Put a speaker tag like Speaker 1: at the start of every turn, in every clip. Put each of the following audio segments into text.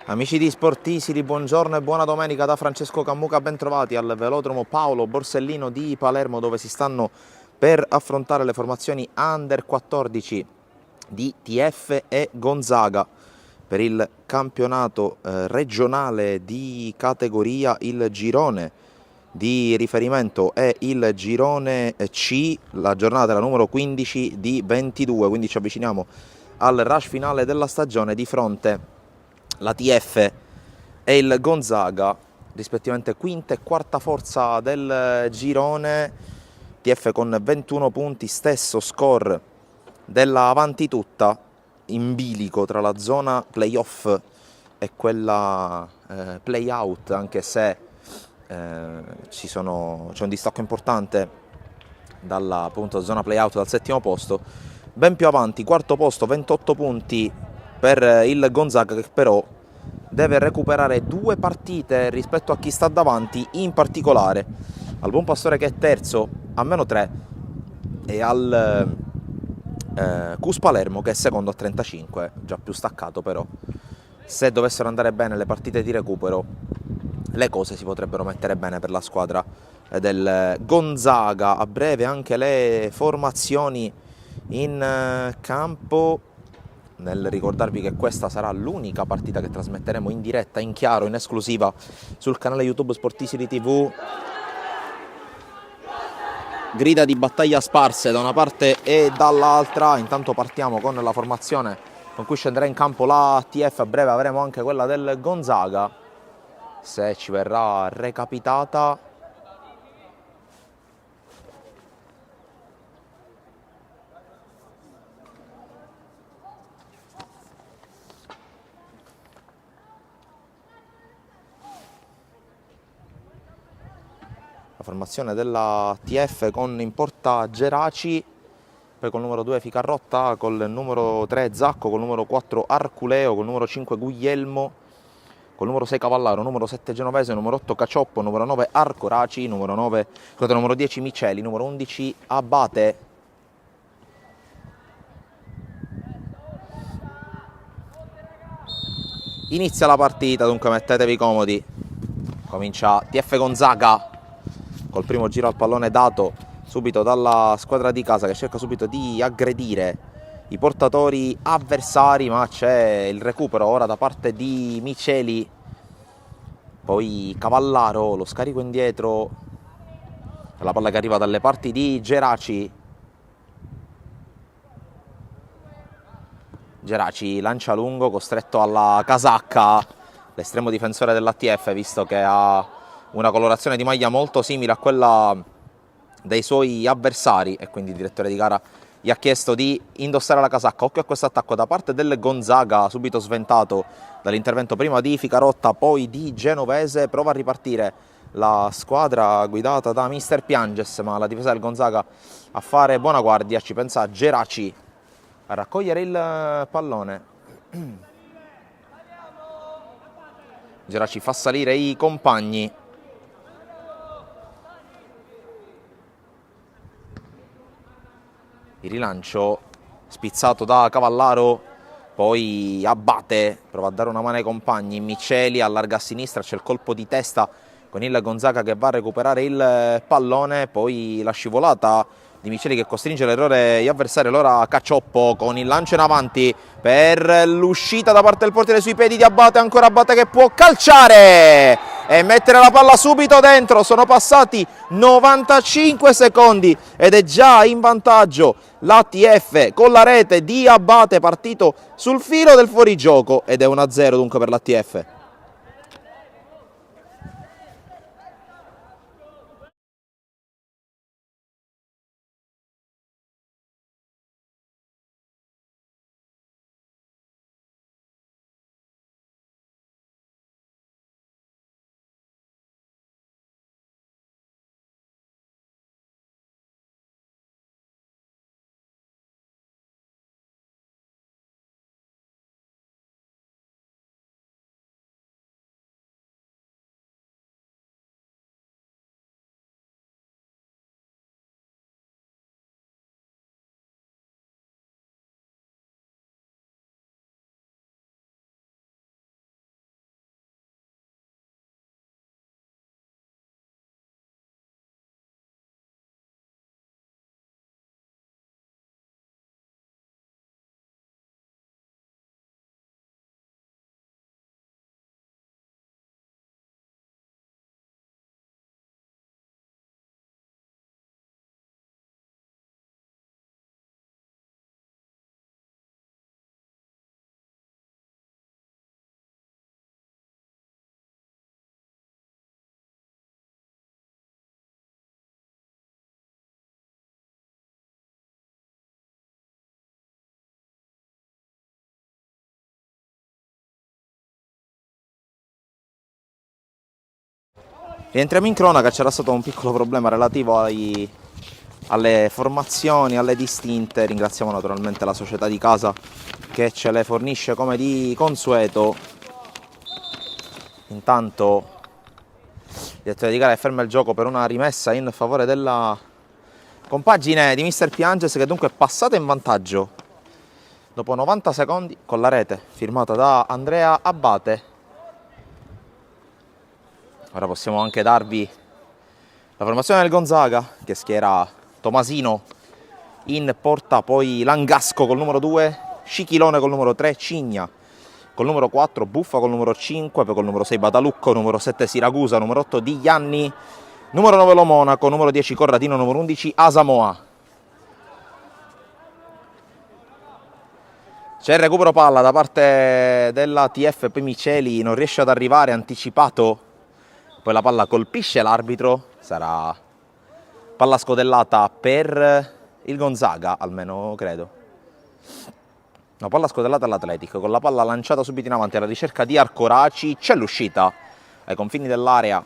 Speaker 1: Amici di Sportisili, buongiorno e buona domenica da Francesco Cammuca, bentrovati al velodromo Paolo Borsellino di Palermo, dove si stanno per affrontare le formazioni Under 14 di TF e Gonzaga per il campionato regionale di categoria. Il girone di riferimento è il girone C, la giornata è la numero 15 di 22, quindi ci avviciniamo al rush finale della stagione. Di fronte la TF e il Gonzaga, rispettivamente quinta e quarta forza del girone. TF con 21 punti, stesso score della Avanti Tutta, in bilico tra la zona playoff e quella playout, anche se c'è un distacco importante dalla appunto, zona playout, dal settimo posto. Ben più avanti, quarto posto, 28 punti per il Gonzaga, che però deve recuperare due partite rispetto a chi sta davanti, in particolare al Buon Pastore, che è terzo a meno 3, e al Cus Palermo, che è secondo a 35, già più staccato. Però se dovessero andare bene le partite di recupero, le cose si potrebbero mettere bene per la squadra del Gonzaga. A breve anche le formazioni in campo, nel ricordarvi che questa sarà l'unica partita che trasmetteremo in diretta, in chiaro, in esclusiva sul canale YouTube Sportisili TV. Grida di battaglia sparse da una parte e dall'altra. Intanto partiamo con la formazione con cui scenderà in campo la TF. A breve avremo anche quella del Gonzaga, se ci verrà recapitata. La formazione della TF con in porta Geraci, poi col numero 2 Ficarrotta, col numero 3 Zacco, col numero 4 Arculeo, col numero 5 Guglielmo, col numero 6 Cavallaro, numero 7 Genovese, numero 8 Cacioppo, numero 9 Arcoraci, numero 10 Miceli, numero 11 Abate. Inizia la partita, dunque mettetevi comodi. Comincia TF Gonzaga col primo giro al pallone dato subito dalla squadra di casa, che cerca subito di aggredire i portatori avversari, ma c'è il recupero ora da parte di Miceli. Poi Cavallaro, lo scarico indietro, la palla che arriva dalle parti di Geraci. Geraci lancia lungo, costretto alla casacca l'estremo difensore dell'ATF, visto che ha una colorazione di maglia molto simile a quella dei suoi avversari, e quindi il direttore di gara gli ha chiesto di indossare la casacca. Occhio a questo attacco da parte del Gonzaga, subito sventato dall'intervento prima di Ficarotta, poi di Genovese. Prova a ripartire la squadra guidata da Mister Pianges, ma la difesa del Gonzaga a fare buona guardia. Ci pensa Geraci a raccogliere il pallone. Geraci fa salire i compagni. Il rilancio spizzato da Cavallaro, poi Abate prova a dare una mano ai compagni. Miceli allarga a sinistra, c'è il colpo di testa con il Gonzaga che va a recuperare il pallone, poi la scivolata di Miceli che costringe l'errore gli avversari. Allora Cacioppo con il lancio in avanti per l'uscita da parte del portiere sui piedi di Abate, ancora Abate che può calciare e mettere la palla subito dentro. Sono passati 95 secondi ed è già in vantaggio l'ATF con la rete di Abate, partito sul filo del fuorigioco, ed è 1-0 dunque per l'ATF. Rientriamo in cronaca, c'era stato un piccolo problema relativo alle formazioni, alle distinte. Ringraziamo naturalmente la società di casa che ce le fornisce come di consueto. Intanto il direttore di gara ferma il gioco per una rimessa in favore della compagine di Mr. Pianges, che dunque è passata in vantaggio dopo 90 secondi con la rete firmata da Andrea Abate. Ora possiamo anche darvi la formazione del Gonzaga, che schiera Tomasino in porta, poi Langasco col numero 2, Scichilone col numero 3, Cigna col numero 4, Buffa col numero 5, poi col numero 6 Badalucco, numero 7 Siracusa, numero 8 Di Gianni, numero 9 Lo Monaco, numero 10 Corradino, numero 11 Asamoah. C'è il recupero palla da parte della TF, poi Miceli non riesce ad arrivare, anticipato, poi la palla colpisce l'arbitro, sarà palla scodellata per il Gonzaga, almeno credo. No, palla scodellata all'Atletico, con la palla lanciata subito in avanti alla ricerca di Arcoraci, c'è l'uscita ai confini dell'area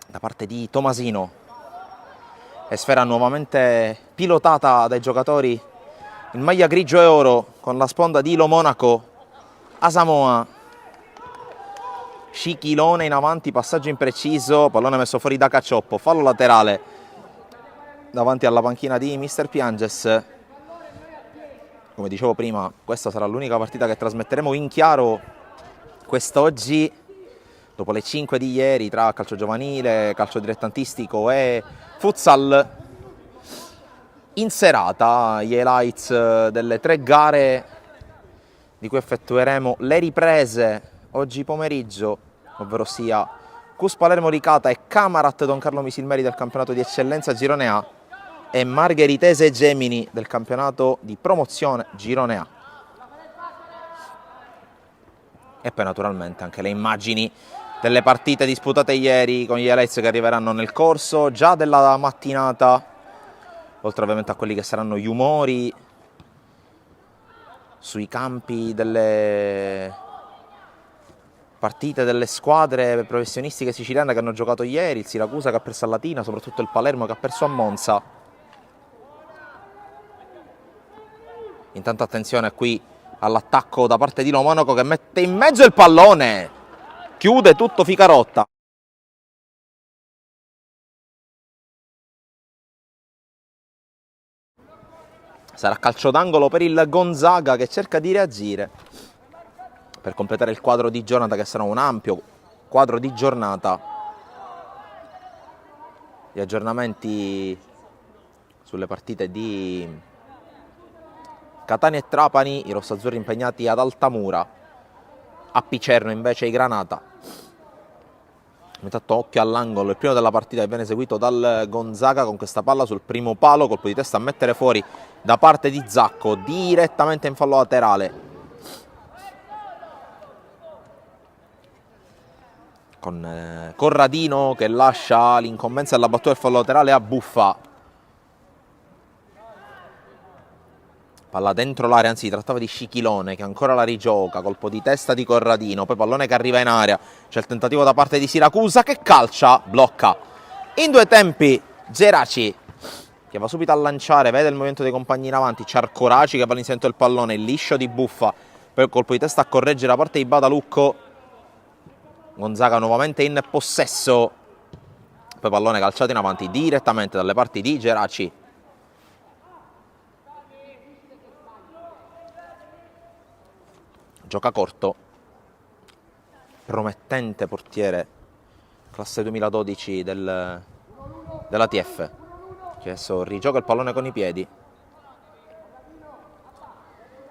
Speaker 1: da parte di Tomasino, e sfera nuovamente pilotata dai giocatori in maglia grigio e oro con la sponda di Lo Monaco. Asamoah, Scichilone in avanti, passaggio impreciso, pallone messo fuori da Cacioppo, fallo laterale davanti alla panchina di Mr. Pianges. Come dicevo prima, questa sarà l'unica partita che trasmetteremo in chiaro quest'oggi, dopo le 5 di ieri, tra calcio giovanile, calcio dilettantistico e futsal. In serata gli highlights delle 3 gare di cui effettueremo le riprese oggi pomeriggio, ovvero sia Cus Palermo Licata e Camarat Don Carlo Misilmeri del campionato di eccellenza Girone A e Margheritese Gemini del campionato di promozione Girone A. E poi naturalmente anche le immagini delle partite disputate ieri, con gli highlights che arriveranno nel corso già della mattinata, oltre ovviamente a quelli che saranno gli umori sui campi delle partite delle squadre professionistiche siciliane che hanno giocato ieri, il Siracusa che ha perso a Latina, soprattutto il Palermo che ha perso a Monza. Intanto attenzione qui all'attacco da parte di Lo Monaco, che mette in mezzo il pallone, chiude tutto Ficarotta. Sarà calcio d'angolo per il Gonzaga, che cerca di reagire per completare il quadro di giornata, che sarà un ampio quadro di giornata. Gli aggiornamenti sulle partite di Catania e Trapani, i rossazzurri impegnati ad Altamura, a Picerno invece i Granata. Intanto occhio all'angolo, il primo della partita che viene eseguito dal Gonzaga con questa palla sul primo palo, colpo di testa a mettere fuori da parte di Zacco, direttamente in fallo laterale, con Corradino che lascia l'incombenza della battuta del fallo laterale a Buffa. Palla dentro l'area, anzi trattava di Scichilone che ancora la rigioca, colpo di testa di Corradino, poi pallone che arriva in area, c'è il tentativo da parte di Siracusa che calcia, blocca in 2 tempi Geraci, che va subito a lanciare, vede il movimento dei compagni in avanti, c'è Arcoraci che va all'inserimento del pallone, il liscio di Buffa, poi il colpo di testa a correggere da parte di Badalucco. Gonzaga nuovamente in possesso, poi pallone calciato in avanti direttamente dalle parti di Geraci. Gioca corto, promettente portiere classe 2012 della TF, che adesso rigioca il pallone con i piedi.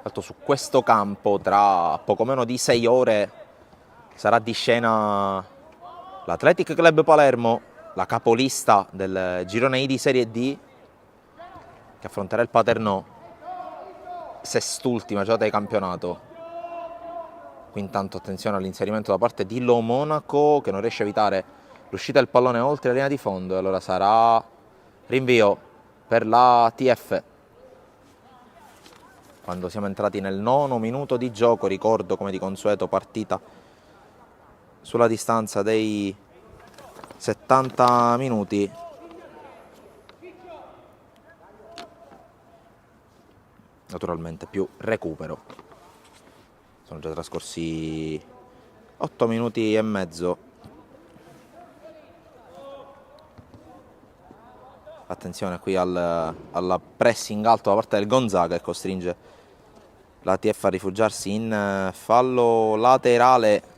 Speaker 1: Tanto su questo campo tra poco meno di 6 ore sarà di scena l'Athletic Club Palermo, la capolista del girone I di Serie D, che affronterà il Paternò, sest'ultima giornata di campionato. Qui intanto attenzione all'inserimento da parte di Lo Monaco, che non riesce a evitare l'uscita del pallone oltre la linea di fondo, e allora sarà rinvio per la TF. Quando siamo entrati nel 9° minuto di gioco, ricordo come di consueto partita sulla distanza dei 70 minuti. Naturalmente più recupero. Sono già trascorsi 8 minuti e mezzo. Attenzione qui al pressing alto da parte del Gonzaga che costringe l'ATF a rifugiarsi in fallo laterale.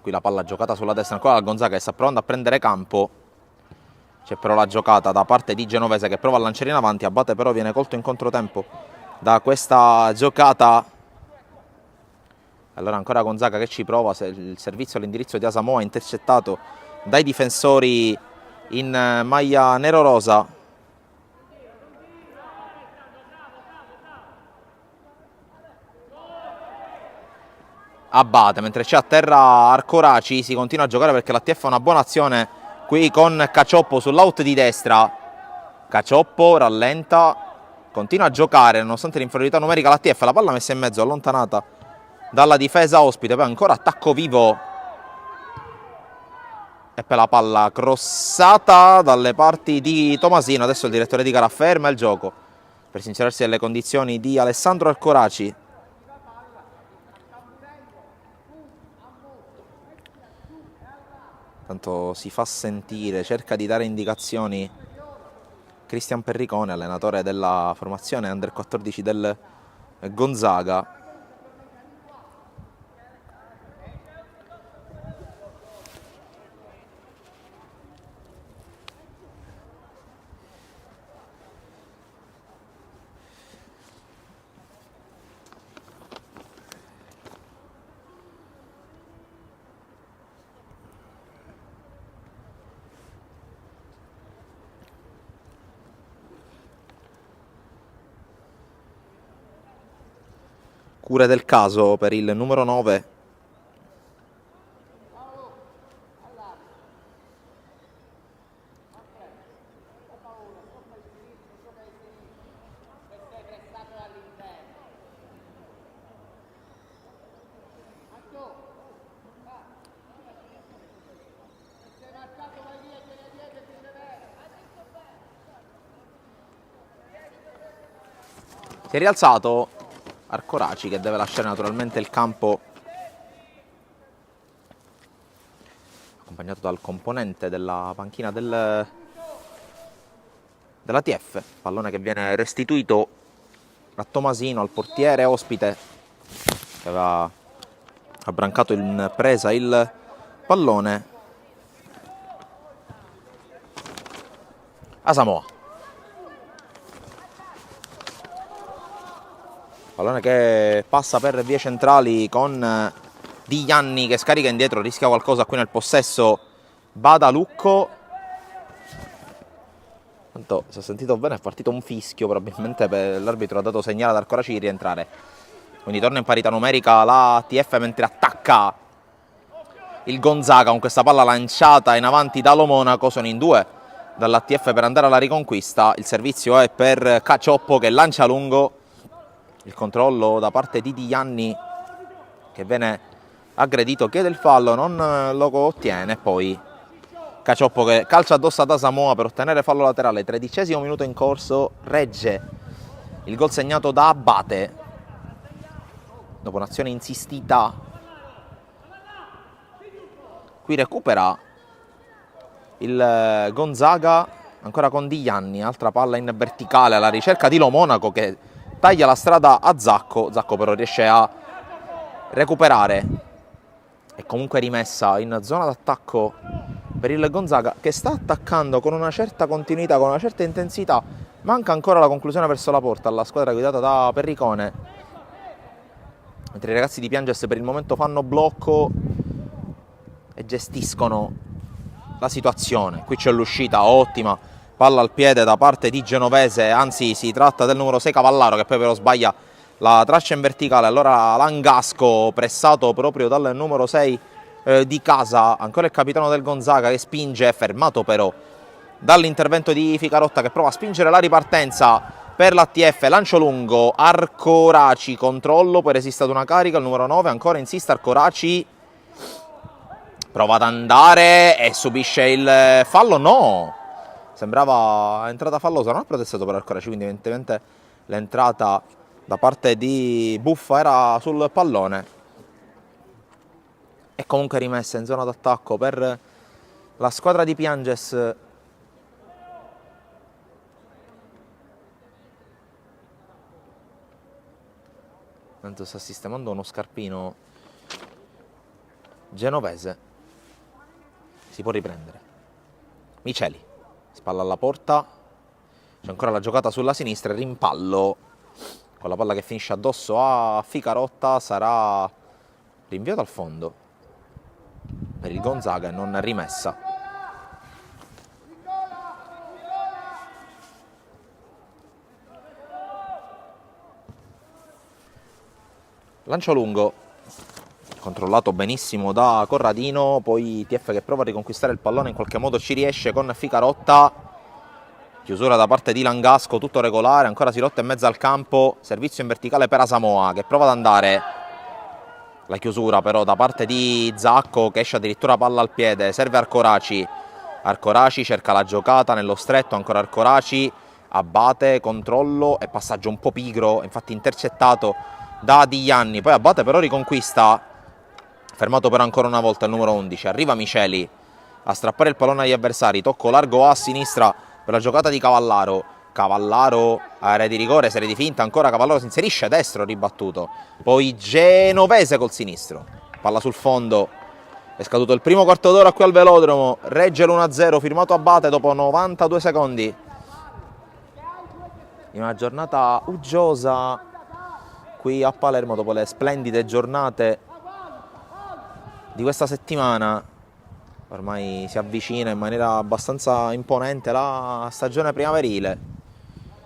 Speaker 1: Qui la palla giocata sulla destra ancora dal Gonzaga che sta provando a prendere campo. C'è però la giocata da parte di Genovese che prova a lanciare in avanti, Abate però viene colto in controtempo da questa giocata. Allora ancora Gonzaga che ci prova, se il servizio all'indirizzo di Asamoah intercettato dai difensori in maglia nero-rosa. Abate, mentre c'è a terra Arcoraci, si continua a giocare perché l'ATF ha una buona azione qui con Cacioppo sull'out di destra. Cacioppo rallenta, continua a giocare nonostante l'inferiorità numerica l'ATF, la palla messa in mezzo, allontanata dalla difesa ospite, poi ancora attacco vivo e per la palla crossata dalle parti di Tomasino. Adesso il direttore di gara ferma il gioco per sincerarsi delle condizioni di Alessandro Arcoraci. Tanto si fa sentire, cerca di dare indicazioni Cristian Perricone, allenatore della formazione Under 14 del Gonzaga. Cure del caso per il numero 9. Si è rialzato Arcoraci che deve lasciare naturalmente il campo, accompagnato dal componente della panchina dell'ATF. Pallone che viene restituito a Tomasino, al portiere ospite che aveva abbrancato in presa il pallone. Asamoah. Pallone che passa per vie centrali con Di Gianni che scarica indietro, rischia qualcosa qui nel possesso Badalucco. Tanto, se ho sentito bene, è partito un fischio, probabilmente l'arbitro ha dato segnale ad Arcoraci di rientrare. Quindi torna in parità numerica la ATF mentre attacca il Gonzaga con questa palla lanciata in avanti da Lo Monaco. Sono in due dall'ATF per andare alla riconquista. Il servizio è per Cacioppo che lancia lungo. Il controllo da parte di Gianni che viene aggredito, chiede il fallo, non lo ottiene. Poi Cacioppo che calcia addosso ad Asamoah per ottenere fallo laterale. 13° minuto in corso, regge il gol segnato da Abate dopo un'azione insistita. Qui recupera il Gonzaga ancora con Di Gianni, altra palla in verticale alla ricerca di Lo Monaco che taglia la strada a Zacco. Zacco però riesce a recuperare. È comunque rimessa in zona d'attacco per il Gonzaga che sta attaccando con una certa continuità, con una certa intensità. Manca ancora la conclusione verso la porta alla squadra guidata da Perricone, mentre i ragazzi di Pianges per il momento fanno blocco e gestiscono la situazione. Qui c'è l'uscita ottima, palla al piede da parte di Genovese, anzi si tratta del numero 6 Cavallaro che poi però sbaglia la traccia in verticale. Allora Langasco pressato proprio dal numero 6 di casa, ancora il capitano del Gonzaga che spinge, fermato però dall'intervento di Ficarotta che prova a spingere la ripartenza per l'ATF, lancio lungo, Arcoraci, controllo, poi resiste ad una carica, il numero 9, ancora insiste Arcoraci, prova ad andare e subisce il fallo, no, sembrava entrata fallosa, non ha protestato per Arcoraci, quindi evidentemente l'entrata da parte di Buffa era sul pallone. E comunque rimessa in zona d'attacco per la squadra di Pianges. Tanto sta sistemando uno scarpino genovese. Si può riprendere. Miceli, spalla alla porta. C'è ancora la giocata sulla sinistra, rimpallo con la palla che finisce addosso a Ficarotta. Sarà rinviato al fondo per il Gonzaga e non rimessa. Lancio lungo, controllato benissimo da Corradino, poi TF che prova a riconquistare il pallone, in qualche modo ci riesce con Ficarotta, chiusura da parte di Langasco, tutto regolare, ancora si lotta in mezzo al campo, servizio in verticale per Asamoah che prova ad andare, la chiusura però da parte di Zacco che esce addirittura palla al piede, serve Arcoraci, Arcoraci cerca la giocata nello stretto, ancora Arcoraci, abbatte, controllo e passaggio un po' pigro, infatti intercettato da Diglianni, poi abbatte però riconquista, fermato però ancora una volta il numero 11, arriva Miceli a strappare il pallone agli avversari, tocco largo a sinistra per la giocata di Cavallaro, Cavallaro area di rigore, serie di finta, ancora Cavallaro si inserisce destro, ribattuto, poi Genovese col sinistro, palla sul fondo, è scaduto il primo quarto d'ora qui al velodromo, regge l'1-0, firmato Abate dopo 92 secondi, in una giornata uggiosa qui a Palermo dopo le splendide giornate di questa settimana. Ormai si avvicina in maniera abbastanza imponente la stagione primaverile,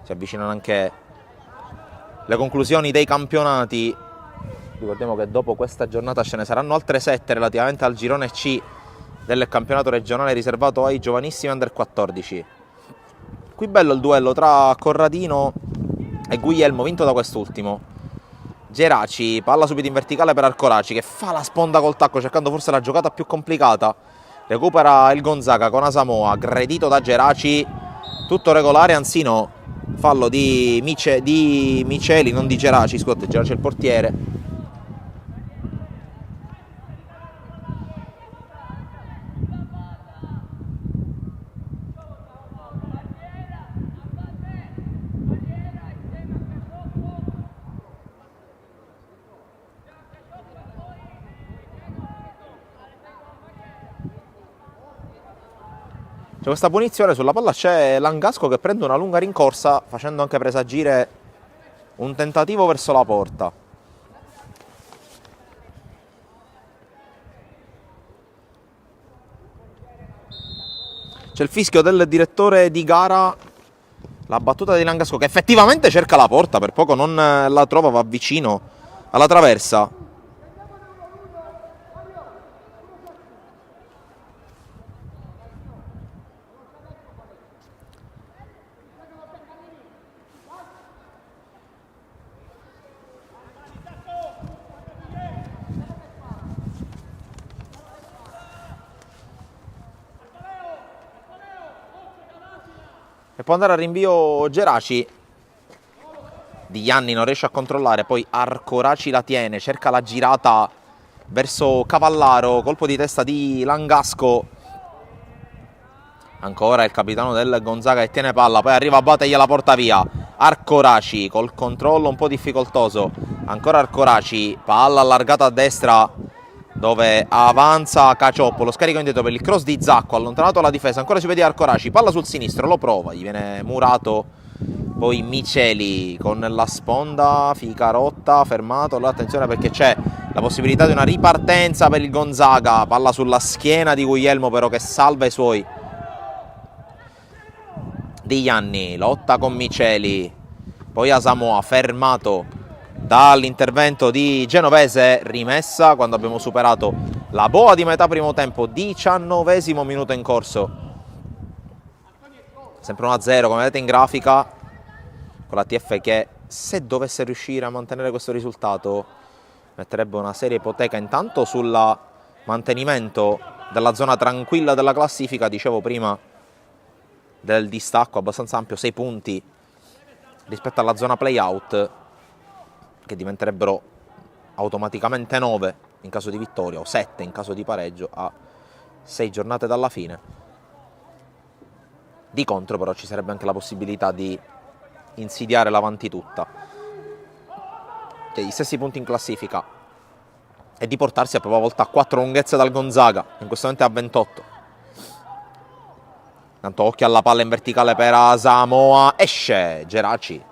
Speaker 1: si avvicinano anche le conclusioni dei campionati. Ricordiamo che dopo questa giornata ce ne saranno altre 7 relativamente al girone C del campionato regionale riservato ai giovanissimi under 14. Qui bello il duello tra Corradino e Guglielmo, vinto da quest'ultimo. Geraci, palla subito in verticale per Arcoraci che fa la sponda col tacco cercando forse la giocata più complicata, recupera il Gonzaga con Asamoah, aggredito da Geraci, tutto regolare, anzi no, fallo di Miceli, non di Geraci, scusate, Geraci è il portiere. C'è questa punizione, sulla palla c'è Langasco che prende una lunga rincorsa facendo anche presagire un tentativo verso la porta. C'è il fischio del direttore di gara, la battuta di Langasco che effettivamente cerca la porta, per poco non la trova, va vicino alla traversa. E può andare a rinvio Geraci, Diglianni non riesce a controllare, poi Arcoraci la tiene, cerca la girata verso Cavallaro, colpo di testa di Langasco, ancora il capitano del Gonzaga che tiene palla, poi arriva Abate e gliela porta via, Arcoraci col controllo un po' difficoltoso, ancora Arcoraci, palla allargata a destra dove avanza Cacioppo, lo scarico indietro per il cross di Zacco, allontanato la difesa, ancora si vede Arcoraci, palla sul sinistro, lo prova, gli viene murato, poi Miceli con la sponda, Ficarotta fermato, allora attenzione perché c'è la possibilità di una ripartenza per il Gonzaga, palla sulla schiena di Guglielmo però che salva i suoi. Diglianni, lotta con Miceli, poi Asamoah fermato dall'intervento di Genovese, rimessa quando abbiamo superato la boa di metà primo tempo, 19° minuto in corso, sempre 1-0 come vedete in grafica, con la TF che, se dovesse riuscire a mantenere questo risultato, metterebbe una seria ipoteca intanto sul mantenimento della zona tranquilla della classifica, dicevo prima, del distacco abbastanza ampio, 6 punti rispetto alla zona play-out, che diventerebbero automaticamente 9 in caso di vittoria o 7 in caso di pareggio a 6 giornate dalla fine. Di contro però ci sarebbe anche la possibilità di insidiare l'avanti tutta, cioè gli stessi punti in classifica, e di portarsi a propria volta a 4 lunghezze dal Gonzaga, in questo momento è a 28. Tanto occhio alla palla in verticale per Asamoah, esce Geraci,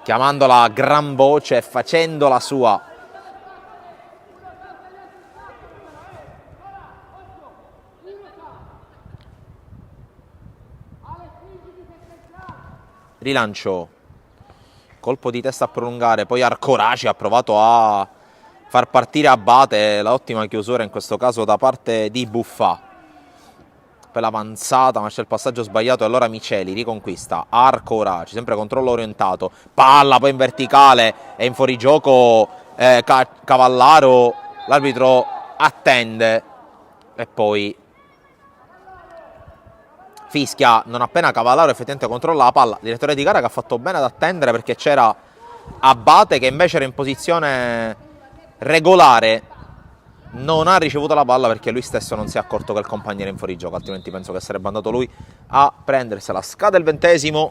Speaker 1: chiamandola a gran voce e facendola sua. Rilancio, colpo di testa a prolungare, poi Arcoraci ha provato a far partire Abate, l'ottima chiusura in questo caso da parte di Buffà. Per l'avanzata, ma c'è il passaggio sbagliato e allora Miceli riconquista. Arcoraci, sempre controllo orientato, palla poi in verticale e in fuorigioco Cavallaro, l'arbitro attende e poi fischia non appena Cavallaro effettivamente controlla la palla. Direttore di gara che ha fatto bene ad attendere, perché c'era Abate che invece era in posizione regolare, non ha ricevuto la palla perché lui stesso non si è accorto che il compagno era in fuorigioco, altrimenti penso che sarebbe andato lui a prendersela. Scade il 20°,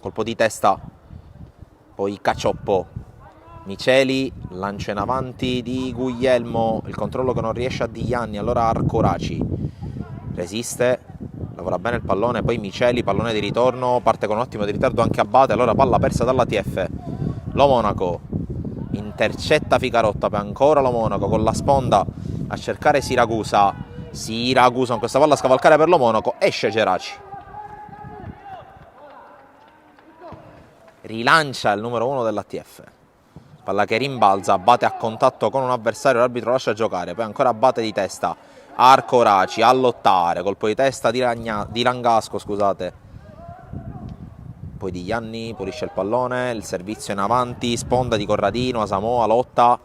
Speaker 1: colpo di testa, poi Cacioppo, Miceli, lancio in avanti di Guglielmo, il controllo che non riesce a Diglianni, allora Arcoraci resiste, lavora bene il pallone, poi Miceli, pallone di ritorno, parte con un attimo di ritardo anche Abate, allora palla persa dalla TF. Lo Monaco intercetta Ficarotta, per ancora Lo Monaco con la sponda a cercare Siragusa con questa palla a scavalcare per Lo Monaco, esce Geraci, rilancia il numero 1 dell'ATF, palla che rimbalza, Abate a contatto con un avversario, l'arbitro lascia giocare, poi ancora Abate di testa, Arcoraci a lottare, colpo di testa di Langasco, scusate, poi Diglianni pulisce il pallone, il servizio in avanti, sponda di Corradino, Asamoah lotta,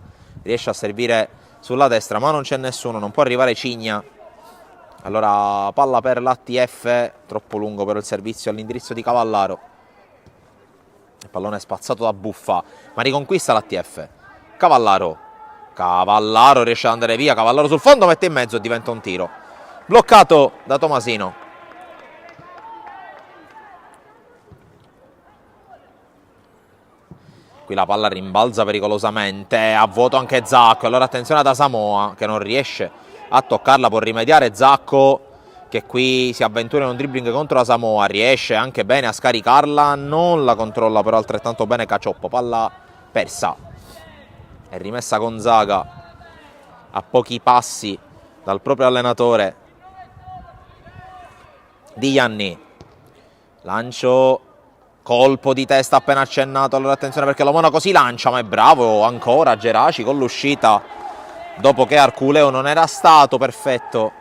Speaker 1: riesce a servire sulla destra ma non c'è nessuno, non può arrivare Cigna, allora palla per l'ATF, troppo lungo per il servizio all'indirizzo di Cavallaro, il pallone è spazzato da Buffà ma riconquista l'ATF. Cavallaro riesce ad andare via, Cavallaro sul fondo, mette in mezzo e diventa un tiro bloccato da Tomasino. Qui la palla rimbalza pericolosamente, a vuoto anche Zacco, allora attenzione ad Asamoah che non riesce a toccarla, può rimediare Zacco che qui si avventura in un dribbling contro Asamoah, riesce anche bene a scaricarla, non la controlla però altrettanto bene Cacioppo, palla persa, è rimessa Gonzaga a pochi passi dal proprio allenatore. Diglianni, lancio, colpo di testa appena accennato, allora attenzione perché Lo Monaco si lancia, ma è bravo ancora Geraci con l'uscita dopo che Arculeo non era stato perfetto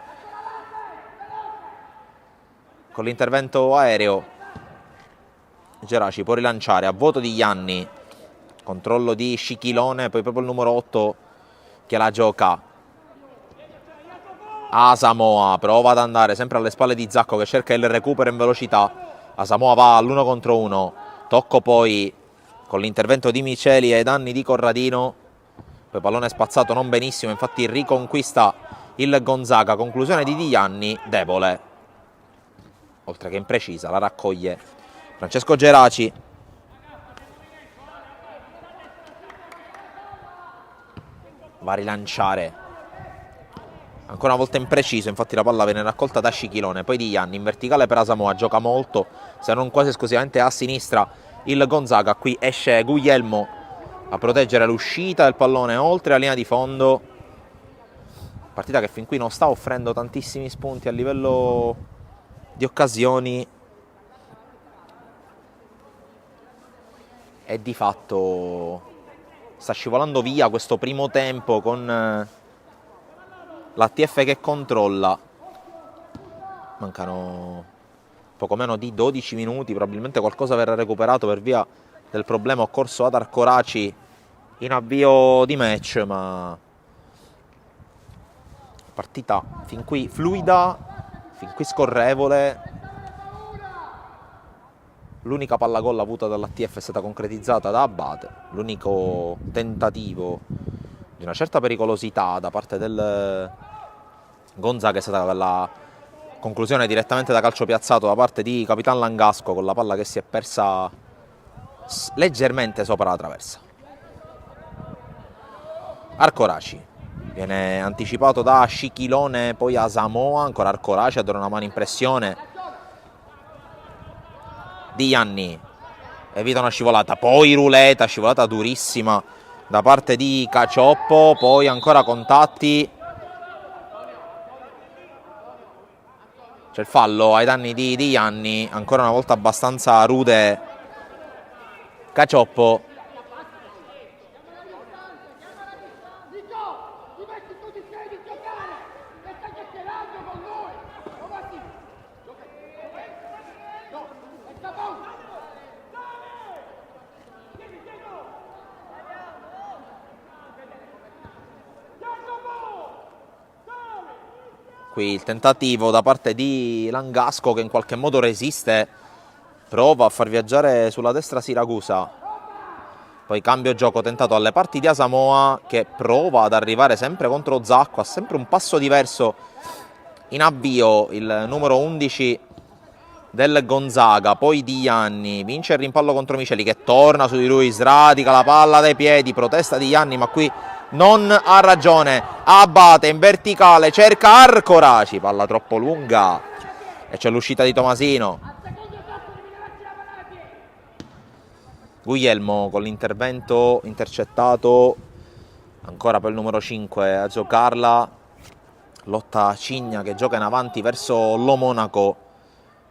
Speaker 1: con l'intervento aereo. Geraci può rilanciare, a vuoto Diglianni, controllo di Scichilone, poi proprio il numero 8 che la gioca. Asamoah prova ad andare sempre alle spalle di Zacco che cerca il recupero in velocità. Asamoah va all'1 contro 1, tocco poi con l'intervento di Miceli ai danni di Corradino, poi pallone spazzato non benissimo, infatti riconquista il Gonzaga, conclusione di Diglianni debole, oltre che imprecisa, la raccoglie Francesco Geraci. Va a rilanciare, ancora una volta impreciso, infatti la palla viene raccolta da Scichilone, poi Diglianni in verticale per Asamoah, gioca molto, se non quasi esclusivamente a sinistra il Gonzaga, qui esce Guglielmo a proteggere l'uscita del pallone oltre la linea di fondo, partita che fin qui non sta offrendo tantissimi spunti a livello di occasioni e di fatto sta scivolando via questo primo tempo con l'ATF che controlla. Mancano poco meno di 12 minuti, probabilmente qualcosa verrà recuperato per via del problema occorso ad Arcoraci in avvio di match, ma partita fin qui fluida, fin qui scorrevole. L'unica palla gol avuta dall'ATF è stata concretizzata da Abate, l'unico tentativo di una certa pericolosità da parte del Gonzaga è stata la conclusione direttamente da calcio piazzato da parte di Capitan Langasco, con la palla che si è persa leggermente sopra la traversa. Arcoraci viene anticipato da Scichilone, poi a Samoa, ancora Arcoraci a dare una mano in pressione. Di Ianni evita una scivolata, poi Ruleta, scivolata durissima da parte di Cacioppo, poi ancora contatti. C'è il fallo ai danni di Ianni, ancora una volta abbastanza rude Cacioppo. Qui il tentativo da parte di Langasco, che in qualche modo resiste, prova a far viaggiare sulla destra Siragusa, poi cambio gioco tentato alle parti di Asamoah, che prova ad arrivare sempre contro Zacco, ha sempre un passo diverso in avvio il numero 11 del Gonzaga, poi Di Ianni vince il rimpallo contro Miceli, che torna su di lui, sradica la palla dai piedi, protesta Di Ianni, ma qui non ha ragione, Abate in verticale, cerca Arcoraci, palla troppo lunga e c'è l'uscita di Tomasino. Guglielmo con l'intervento intercettato, ancora per il numero 5 a giocarla, lotta Cigna che gioca in avanti verso Lo Monaco.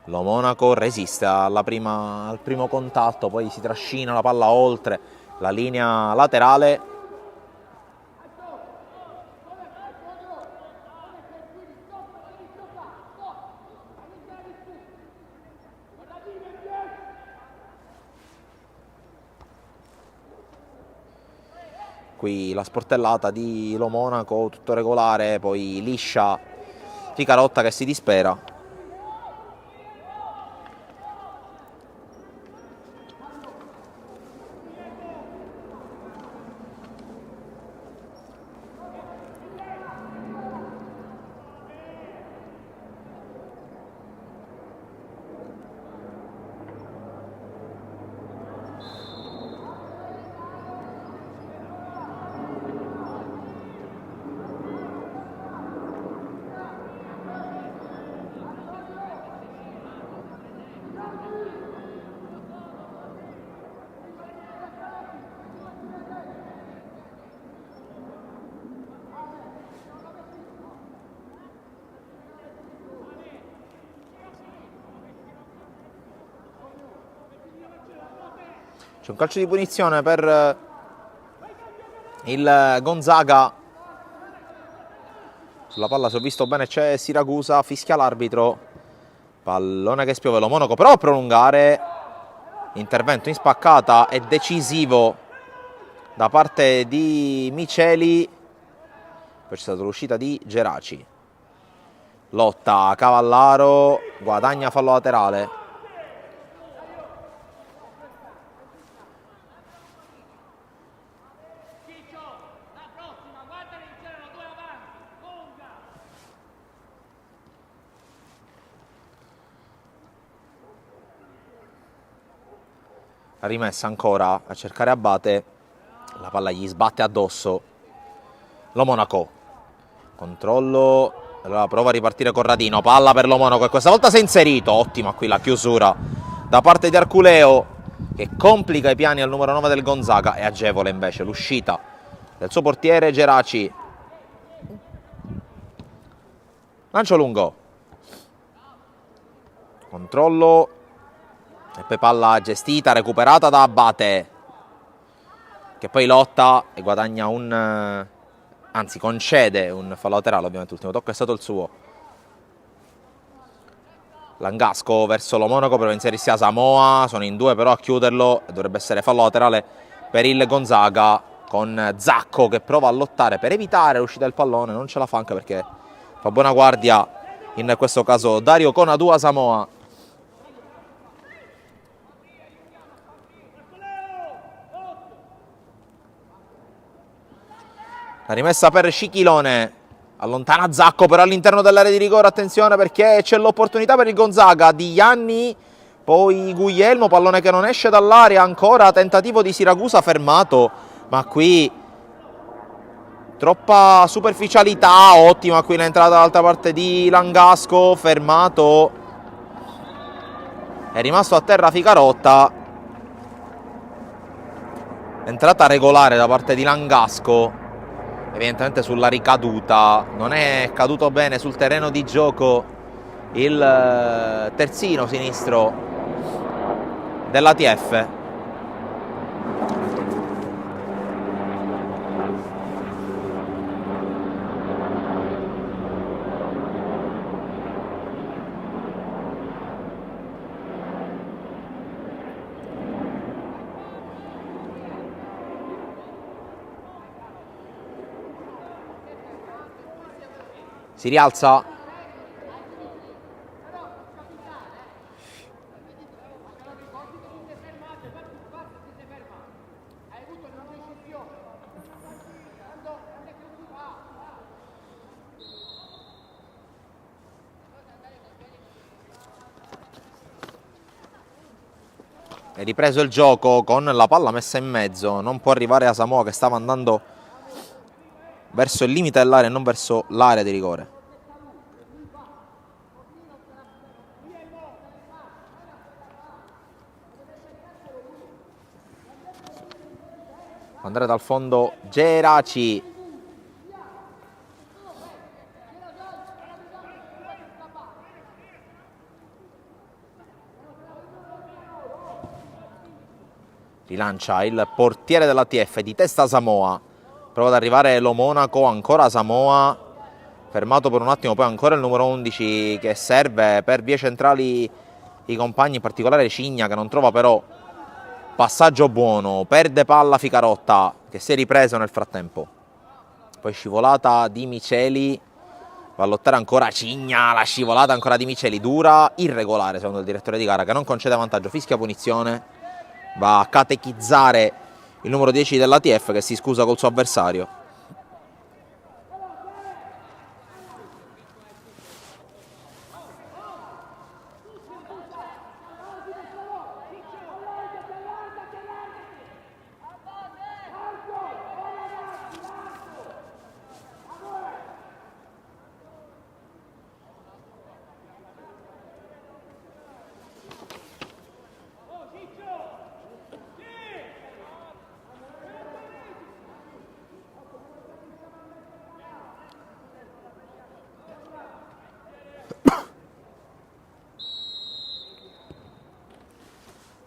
Speaker 1: Lo Monaco resiste al primo contatto, poi si trascina la palla oltre la linea laterale. Qui la sportellata di Lo Monaco, tutto regolare, poi liscia Ficarotta che si dispera. C'è un calcio di punizione per il Gonzaga. Sulla palla, se ho visto bene, c'è Siragusa, fischia l'arbitro. Pallone che spiove, Lo Monaco però a prolungare. Intervento in spaccata e decisivo da parte di Miceli. Poi c'è stata l'uscita di Geraci. Lotta Cavallaro, guadagna fallo laterale. La rimessa ancora a cercare Abate, la palla gli sbatte addosso. Lo Monaco, controllo, allora prova a ripartire Corradino, palla per Lo Monaco e questa volta si è inserito. Ottima qui la chiusura da parte di Arculeo, che complica i piani al numero 9 del Gonzaga, e agevole invece l'uscita del suo portiere Geraci. Lancio lungo, controllo e poi palla gestita, recuperata da Abate, che poi lotta e guadagna anzi concede un fallo laterale. Ovviamente l'ultimo tocco è stato il suo. Langasco verso lo Monaco per inserirsi a Samoa, sono in due però a chiuderlo, dovrebbe essere fallo laterale per il Gonzaga, con Zacco che prova a lottare per evitare l'uscita del pallone, non ce la fa anche perché fa buona guardia in questo caso Dario Conadù a Samoa. La rimessa per Scichilone, allontana Zacco però all'interno dell'area di rigore, attenzione perché c'è l'opportunità per il Gonzaga di Ianni, poi Guglielmo, pallone che non esce dall'area, ancora tentativo di Siragusa fermato, ma qui troppa superficialità, ottima qui l'entrata dall'altra parte di Langasco, fermato, è rimasto a terra Ficarotta, entrata regolare da parte di Langasco, evidentemente sulla ricaduta, non è caduto bene sul terreno di gioco il terzino sinistro dell'ATF. Si rialza è ripreso il gioco con la palla messa in mezzo, non può arrivare a Samoa che stava andando verso il limite dell'area e non verso l'area di rigore. Andrea dal fondo Geraci. Rilancia il portiere dell'ATF di testa Samoa, prova ad arrivare lo Monaco, ancora Samoa, fermato per un attimo, poi ancora il numero 11 che serve per vie centrali i compagni, in particolare Cigna che non trova però passaggio buono, perde palla Ficarotta che si è ripreso nel frattempo, poi scivolata di Miceli, va a lottare ancora Cigna, la scivolata ancora di Miceli, dura, irregolare secondo il direttore di gara che non concede vantaggio, fischia punizione. Va a catechizzare il numero 10 dell'ATF che si scusa col suo avversario.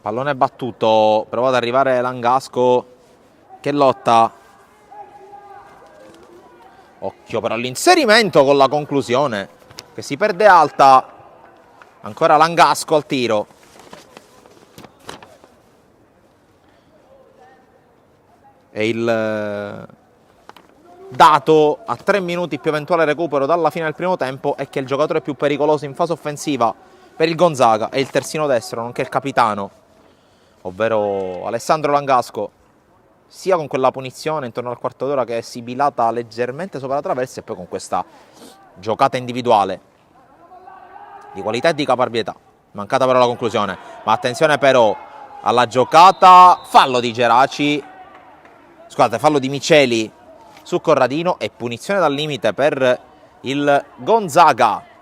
Speaker 1: Pallone battuto, prova ad arrivare Langasco che lotta. Occhio però all'inserimento con la conclusione che si perde alta. Ancora Langasco al tiro. E il dato a 3 minuti più eventuale recupero dalla fine del primo tempo è che il giocatore più pericoloso in fase offensiva per il Gonzaga è il terzino destro, nonché il capitano, ovvero Alessandro Langasco, sia con quella punizione intorno al quarto d'ora che è sibilata leggermente sopra la traversa e poi con questa giocata individuale di qualità e di caparbietà. Mancata però la conclusione, ma attenzione però alla giocata, fallo di Geraci, scusate, fallo di Miceli su Corradino e punizione dal limite per il Gonzaga.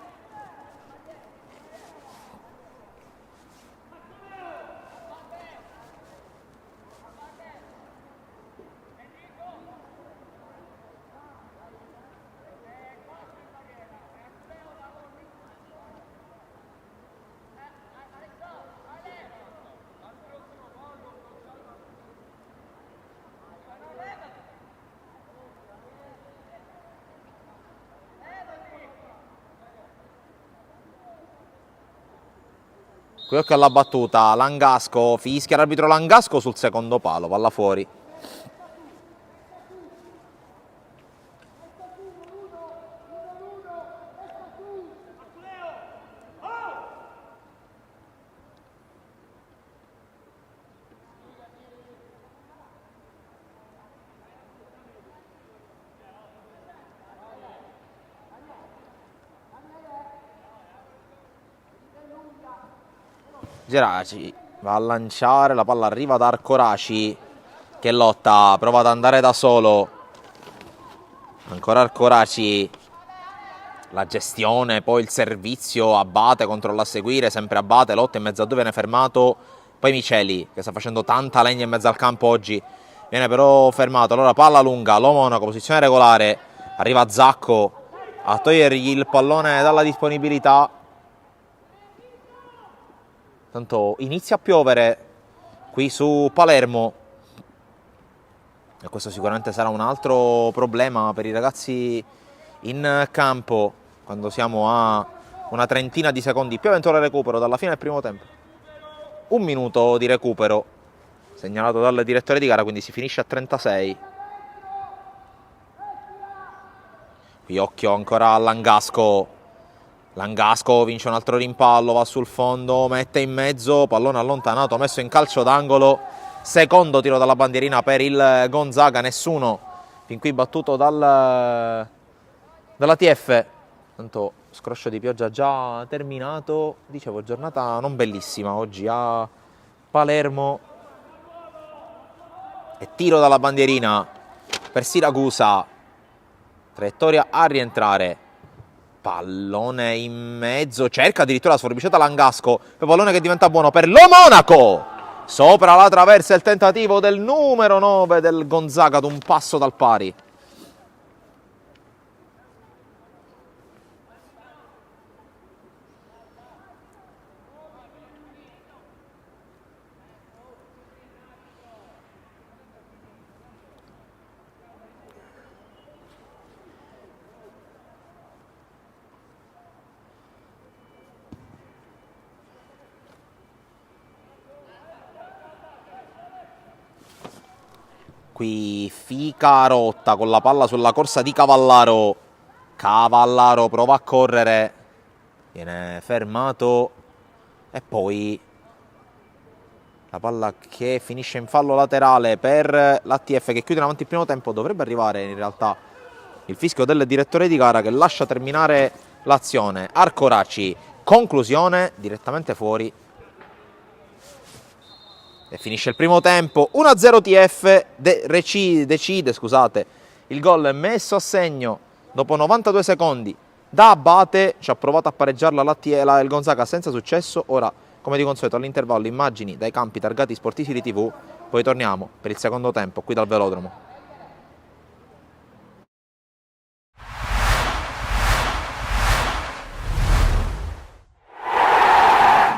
Speaker 1: Qui occhio alla battuta, Langasco, fischia l'arbitro Langasco sul secondo palo, palla fuori. Geraci va a lanciare, la palla arriva da Arcoraci che lotta, prova ad andare da solo. Ancora Arcoraci, la gestione, poi il servizio, Abate controlla a seguire, sempre Abate, lotta in mezzo a due, viene fermato. Poi Miceli che sta facendo tanta legna in mezzo al campo oggi, viene però fermato. Allora palla lunga, Lo Monaco, posizione regolare, arriva Zacco a togliergli il pallone dalla disponibilità. Tanto inizia a piovere qui su Palermo e questo sicuramente sarà un altro problema per i ragazzi in campo quando siamo a una trentina di secondi più eventuale recupero dalla fine del primo tempo. 1 minuto di recupero segnalato dal direttore di gara, quindi si finisce a 36. Qui occhio ancora a Langasco. Langasco vince un altro rimpallo, va sul fondo, mette in mezzo, pallone allontanato, messo in calcio d'angolo. Secondo tiro dalla bandierina per il Gonzaga, nessuno fin qui battuto dalla TF. Tanto scroscio di pioggia già terminato, dicevo giornata non bellissima oggi a Palermo. E tiro dalla bandierina per Siragusa, traiettoria a rientrare. Pallone in mezzo, cerca addirittura la sforbiciata Langasco, pallone che diventa buono per Lo Monaco, sopra la traversa il tentativo del numero 9 del Gonzaga ad un passo dal pari. Qui Fica rotta con la palla sulla corsa di Cavallaro. Cavallaro prova a correre, viene fermato e poi la palla che finisce in fallo laterale per l'ATF che chiude in avanti il primo tempo. Dovrebbe arrivare in realtà il fischio del direttore di gara che lascia terminare l'azione. Arcoraci, conclusione direttamente fuori. E finisce il primo tempo, 1-0 TF, decide il gol messo a segno dopo 92 secondi da Abate. Ci ha provato a pareggiarla il Gonzaga senza successo. Ora, come di consueto, all'intervallo immagini dai campi targati Sportivi di TV, poi torniamo per il secondo tempo qui dal velodromo.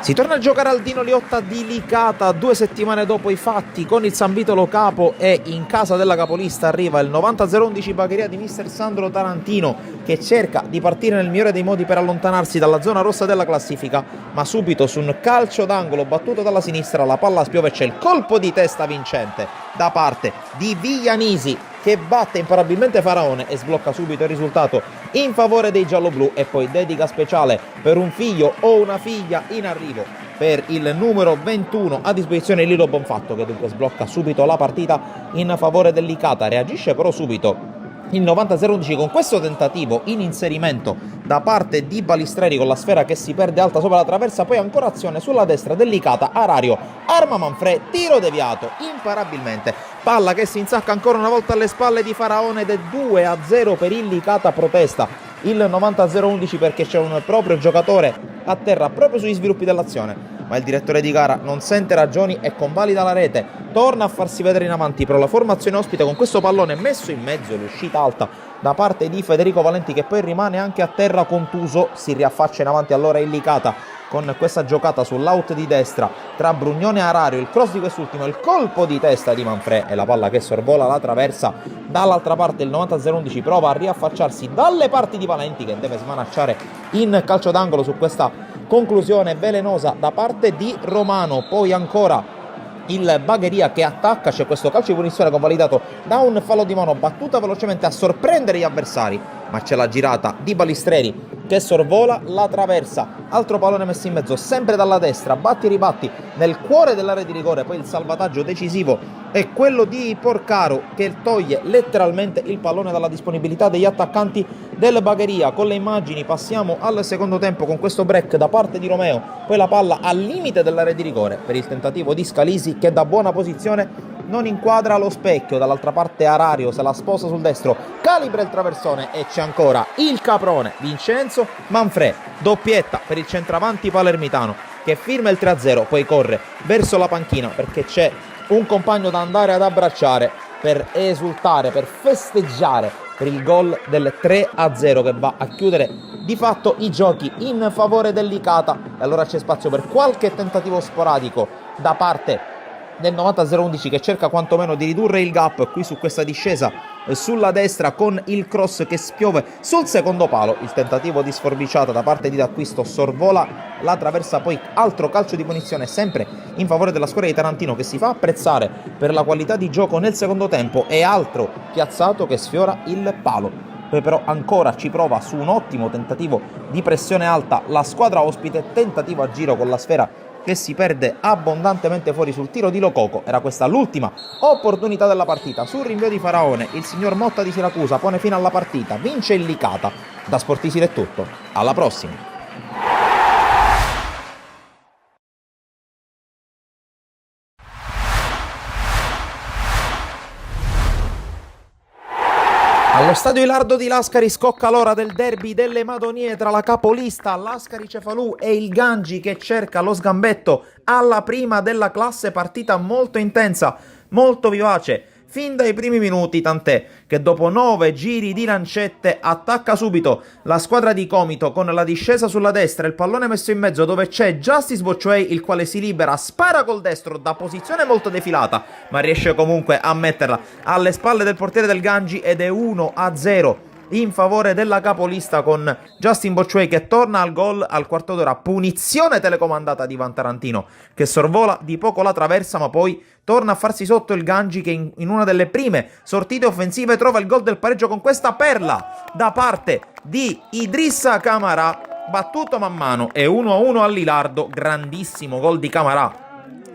Speaker 1: Si torna a giocare al Dino Liotta di Licata 2 settimane dopo i fatti con il San Vitolo capo, e in casa della capolista arriva il 90-011 Bagheria di mister Sandro Tarantino, che cerca di partire nel migliore dei modi per allontanarsi dalla zona rossa della classifica, ma subito su un calcio d'angolo battuto dalla sinistra la palla spiove e c'è il colpo di testa vincente da parte di Viglianisi, che batte imparabilmente Faraone e sblocca subito il risultato in favore dei gialloblu. E poi dedica speciale per un figlio o una figlia in arrivo per il numero 21 a disposizione Lilo Bonfatto, che dunque sblocca subito la partita in favore del Licata. Reagisce però subito il 90-011 con questo tentativo in inserimento da parte di Balistreri con la sfera che si perde alta sopra la traversa. Poi ancora azione sulla destra del Licata, Arario arma Manfrè, tiro deviato imparabilmente, palla che si insacca ancora una volta alle spalle di Faraone ed è 2-0 per il Licata. Protesta il 90-011 perché c'è un proprio giocatore a terra proprio sugli sviluppi dell'azione, ma il direttore di gara non sente ragioni e convalida la rete, torna a farsi vedere in avanti. Però la formazione ospite con questo pallone messo in mezzo e l'uscita alta da parte di Federico Valenti, che poi rimane anche a terra contuso, si riaffaccia in avanti allora il Licata con questa giocata sull'out di destra tra Brugnone e Arario, il cross di quest'ultimo, il colpo di testa di Manfrè e la palla che sorvola la traversa. Dall'altra parte il 90-011 prova a riaffacciarsi dalle parti di Valenti, che deve smanacciare in calcio d'angolo su questa conclusione velenosa da parte di Romano. Poi ancora il Bagheria che attacca, c'è questo calcio di punizione convalidato da un fallo di mano, battuta velocemente a sorprendere gli avversari, ma c'è la girata di Balistreri che sorvola la traversa, altro pallone messo in mezzo sempre dalla destra, batti e ribatti nel cuore dell'area di rigore. Poi il salvataggio decisivo è quello di Porcaro che toglie letteralmente il pallone dalla disponibilità degli attaccanti del Bagheria. Con le immagini passiamo al secondo tempo con questo break da parte di Romeo, poi la palla al limite dell'area di rigore per il tentativo di Scalisi che da buona posizione non inquadra lo specchio. Dall'altra parte Arario se la sposa sul destro, calibra il traversone e c'è ancora il caprone Vincenzo Manfrè, doppietta per il centravanti palermitano che firma il 3-0, poi corre verso la panchina perché c'è un compagno da andare ad abbracciare per esultare, per festeggiare per il gol del 3-0 che va a chiudere di fatto i giochi in favore del Licata. E allora c'è spazio per qualche tentativo sporadico da parte del 90-011 che cerca quantomeno di ridurre il gap qui su questa discesa sulla destra con il cross che spiove sul secondo palo. Il tentativo di sforbiciata da parte di D'Acquisto sorvola la traversa, poi altro calcio di punizione sempre in favore della squadra di Tarantino che si fa apprezzare per la qualità di gioco nel secondo tempo e altro piazzato che sfiora il palo. Poi però ancora ci prova su un ottimo tentativo di pressione alta la squadra ospite, tentativo a giro con la sfera che si perde abbondantemente fuori sul tiro di Lococo. Era questa l'ultima opportunità della partita. Sul rinvio di Faraone il signor Motta di Siracusa pone fine alla partita, vince il Licata. Da Sportisil è tutto, alla prossima. Allo stadio Ilardo di Lascari scocca l'ora del derby delle Madonie tra la capolista Lascari Cefalù e il Gangi che cerca lo sgambetto alla prima della classe. Partita molto intensa, molto vivace fin dai primi minuti, tant'è che dopo 9 giri di lancette attacca subito la squadra di Comito con la discesa sulla destra, il pallone messo in mezzo dove c'è Justice Bocciuei, il quale si libera, spara col destro da posizione molto defilata ma riesce comunque a metterla alle spalle del portiere del Gangi ed è 1-0 in favore della capolista con Justin Bocciuei che torna al gol al quarto d'ora. Punizione telecomandata di Ivan Tarantino che sorvola di poco la traversa ma poi torna a farsi sotto il Gangi che in una delle prime sortite offensive trova il gol del pareggio con questa perla da parte di Idrissa Camarà, battuto man mano. E 1-1 all'Ilardo, grandissimo gol di Camarà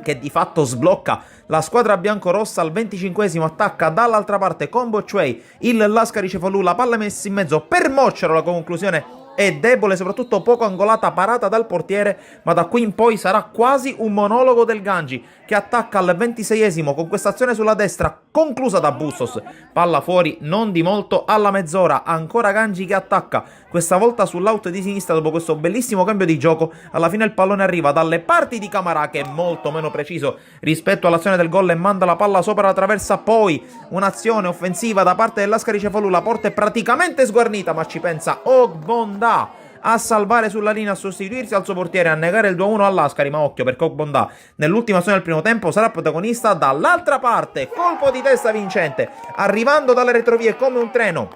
Speaker 1: che di fatto sblocca la squadra biancorossa al 25esimo. Attacca dall'altra parte con Bocciuei il Lascari Cefalù, la palla messa in mezzo per Moccero, la conclusione è debole, soprattutto poco angolata, parata dal portiere, ma da qui in poi sarà quasi un monologo del Gangi che attacca al 26esimo con questa azione sulla destra conclusa da Bustos, palla fuori non di molto alla mezz'ora. Ancora Gangi che attacca, questa volta sull'out di sinistra dopo questo bellissimo cambio di gioco. Alla fine il pallone arriva dalle parti di Camarà che è molto meno preciso rispetto all'azione del gol e manda la palla sopra la traversa. Poi un'azione offensiva da parte dell'Ascari Cefalù, la porta è praticamente sguarnita ma ci pensa Ogbonda a salvare sulla linea, a sostituirsi al suo portiere, a negare il 2-1 all'Ascari. Ma occhio perché Ogbonda nell'ultima azione del primo tempo sarà protagonista dall'altra parte. Colpo di testa vincente arrivando dalle retrovie come un treno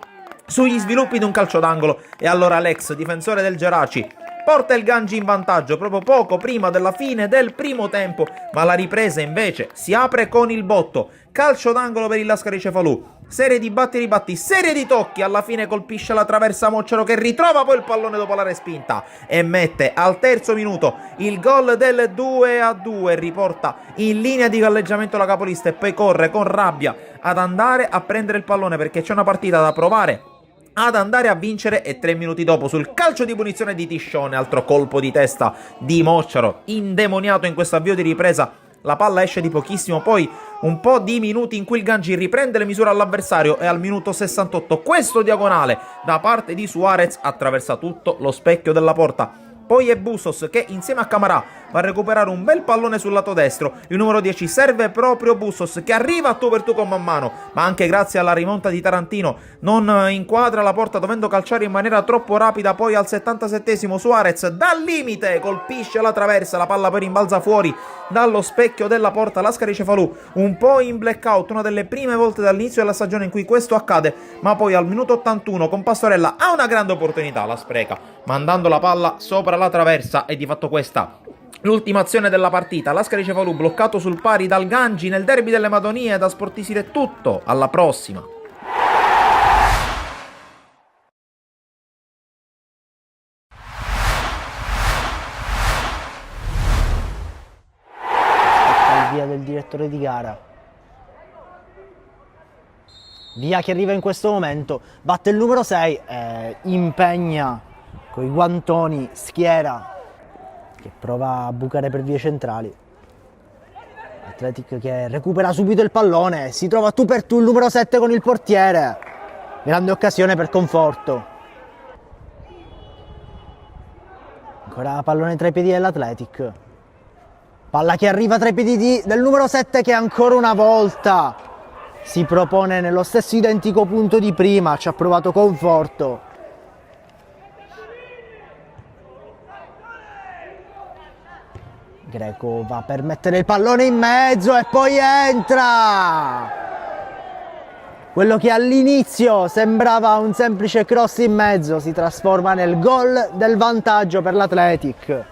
Speaker 1: sugli sviluppi di un calcio d'angolo. E allora l'ex difensore del Geraci porta il Gangi in vantaggio proprio poco prima della fine del primo tempo, ma la ripresa invece si apre con il botto. Calcio d'angolo per il Lascari Cefalù, serie di batti e ribatti, serie di tocchi, alla fine colpisce la traversa Moccero che ritrova poi il pallone dopo la respinta e mette al terzo minuto il gol del 2-2, riporta in linea di galleggiamento la capolista e poi corre con rabbia ad andare a prendere il pallone perché c'è una partita da provare ad andare a vincere. E 3 minuti dopo sul calcio di punizione di Tiscione, altro colpo di testa di Moccero indemoniato in questo avvio di ripresa. La palla esce di pochissimo, poi un po' di minuti in cui il Gangi riprende le misure all'avversario e al minuto 68 questo diagonale da parte di Suarez attraversa tutto lo specchio della porta. Poi è Bustos che insieme a Camarà va a recuperare un bel pallone sul lato destro. Il numero 10 serve proprio Bustos, che arriva a tu per tu con man mano, ma anche grazie alla rimonta di Tarantino non inquadra la porta dovendo calciare in maniera troppo rapida. Poi al 77esimo Suarez dal limite colpisce la traversa, la palla poi rimbalza fuori dallo specchio della porta. Lascari Cefalù un po' in blackout, una delle prime volte dall'inizio della stagione in cui questo accade, ma poi al minuto 81 con Pastorella ha una grande opportunità, la spreca mandando la palla sopra la traversa, e di fatto questa l'ultima azione della partita. Lascari Cefalù bloccato sul pari dal Gangi nel derby delle Madonie. Da Sportisir è tutto, alla prossima.
Speaker 2: Via del direttore di gara, via che arriva in questo momento, batte il numero 6, impegna coi guantoni Schiera che prova a bucare per vie centrali. Athletic che recupera subito il pallone, si trova tu per tu il numero 7 con il portiere, grande occasione per Conforto, ancora pallone tra i piedi dell'Athletic. Palla che arriva tra i piedi del numero 7 che ancora una volta si propone nello stesso identico punto di prima, ci ha provato Conforto. Greco va per mettere il pallone in mezzo e poi entra! Quello che all'inizio sembrava un semplice cross in mezzo si trasforma nel gol del vantaggio per l'Athletic.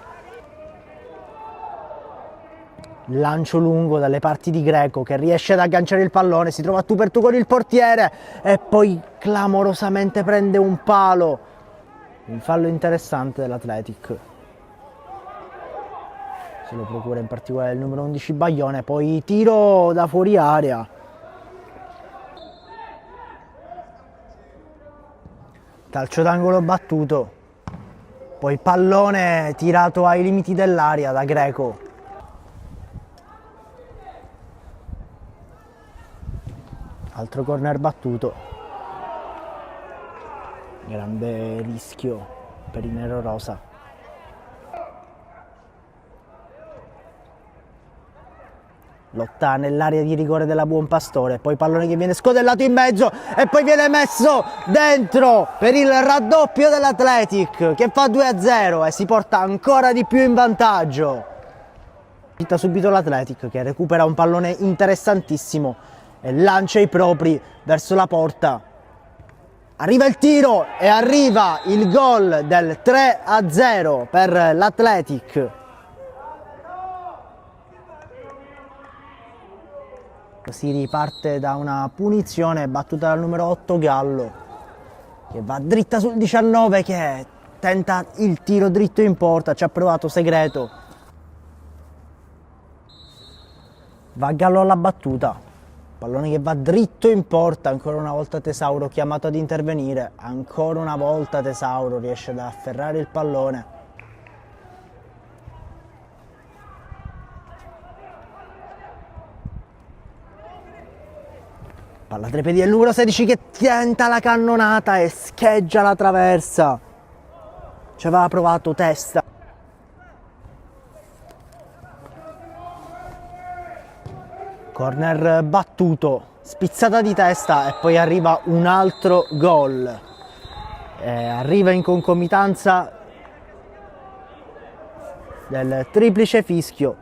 Speaker 2: Lancio lungo dalle parti di Greco che riesce ad agganciare il pallone, si trova tu per tu con il portiere e poi clamorosamente prende un palo. Un fallo interessante dell'Athletic. Se lo procura in particolare il numero 11 Baglione, poi tiro da fuori area. Calcio d'angolo battuto, poi pallone tirato ai limiti dell'area da Greco. Altro corner battuto, grande rischio per i nerorosa. Lotta nell'area di rigore della Buonpastore, poi pallone che viene scodellato in mezzo e poi viene messo dentro per il raddoppio dell'Athletic che fa 2-0 e si porta ancora di più in vantaggio. Fitta subito l'Athletic che recupera un pallone interessantissimo e lancia i propri verso la porta. Arriva il tiro e arriva il gol del 3-0 per l'Athletic. Si riparte da una punizione battuta dal numero 8 Gallo che va dritta sul 19 che tenta il tiro dritto in porta, ci ha provato Segreto. Va Gallo alla battuta, pallone che va dritto in porta, ancora una volta Tesauro chiamato ad intervenire, ancora una volta Tesauro riesce ad afferrare il pallone. Palla tra i piedi del numero 16 che tenta la cannonata e scheggia la traversa. Ci aveva provato Testa. Corner battuto, spizzata di testa e poi arriva un altro gol. Arriva in concomitanza del triplice fischio.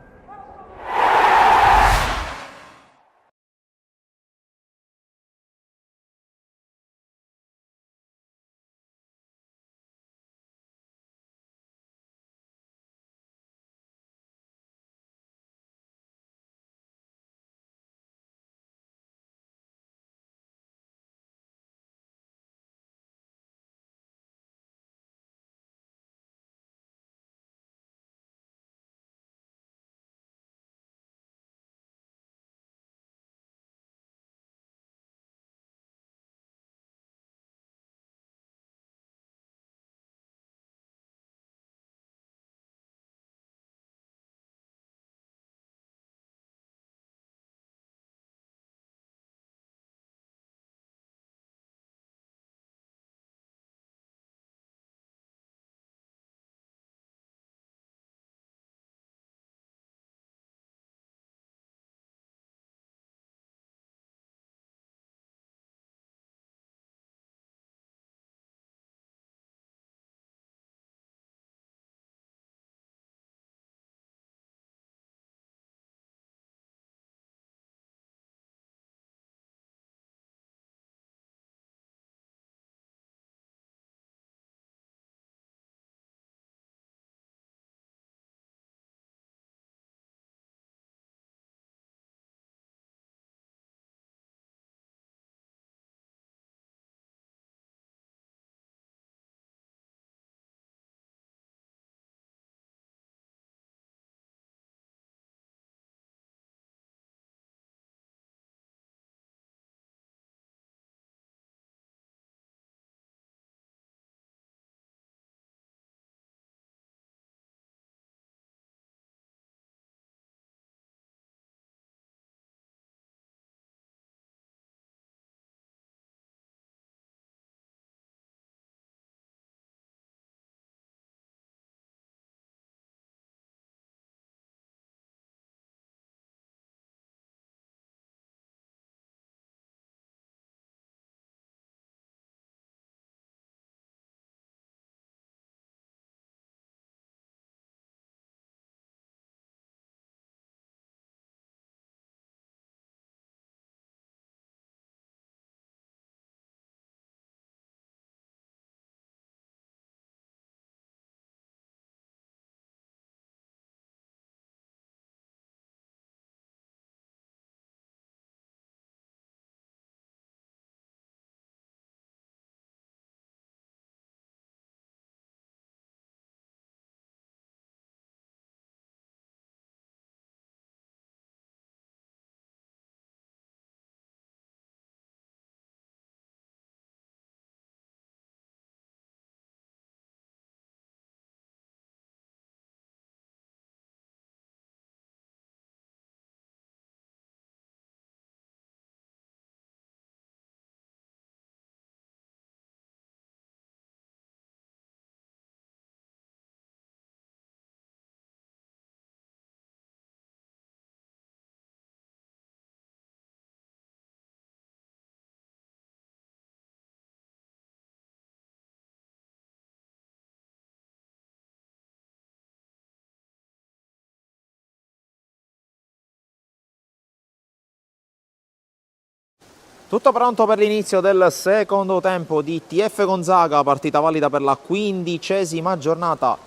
Speaker 1: Tutto pronto per l'inizio del secondo tempo di TF Gonzaga, partita valida per la 15ª giornata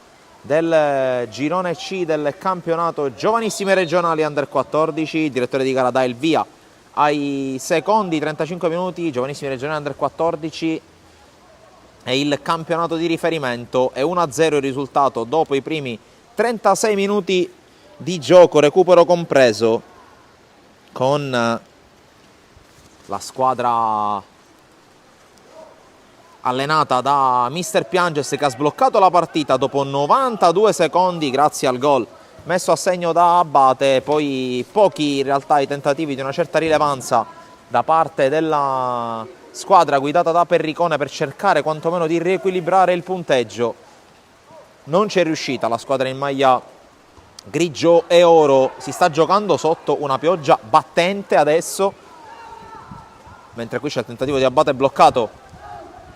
Speaker 1: del girone C del campionato giovanissime regionali under 14. Il direttore di gara dà il via ai secondi 35 minuti, giovanissimi regionali under 14 e il campionato di riferimento è 1-0 il risultato dopo i primi 36 minuti di gioco, recupero compreso, con la squadra allenata da Mister Pianges che ha sbloccato la partita dopo 92 secondi grazie al gol messo a segno da Abate. Poi pochi in realtà i tentativi di una certa rilevanza da parte della squadra guidata da Perricone per cercare quantomeno di riequilibrare il punteggio. Non c'è riuscita la squadra in maglia grigio e oro, si sta giocando sotto una pioggia battente adesso, mentre qui c'è il tentativo di Abate bloccato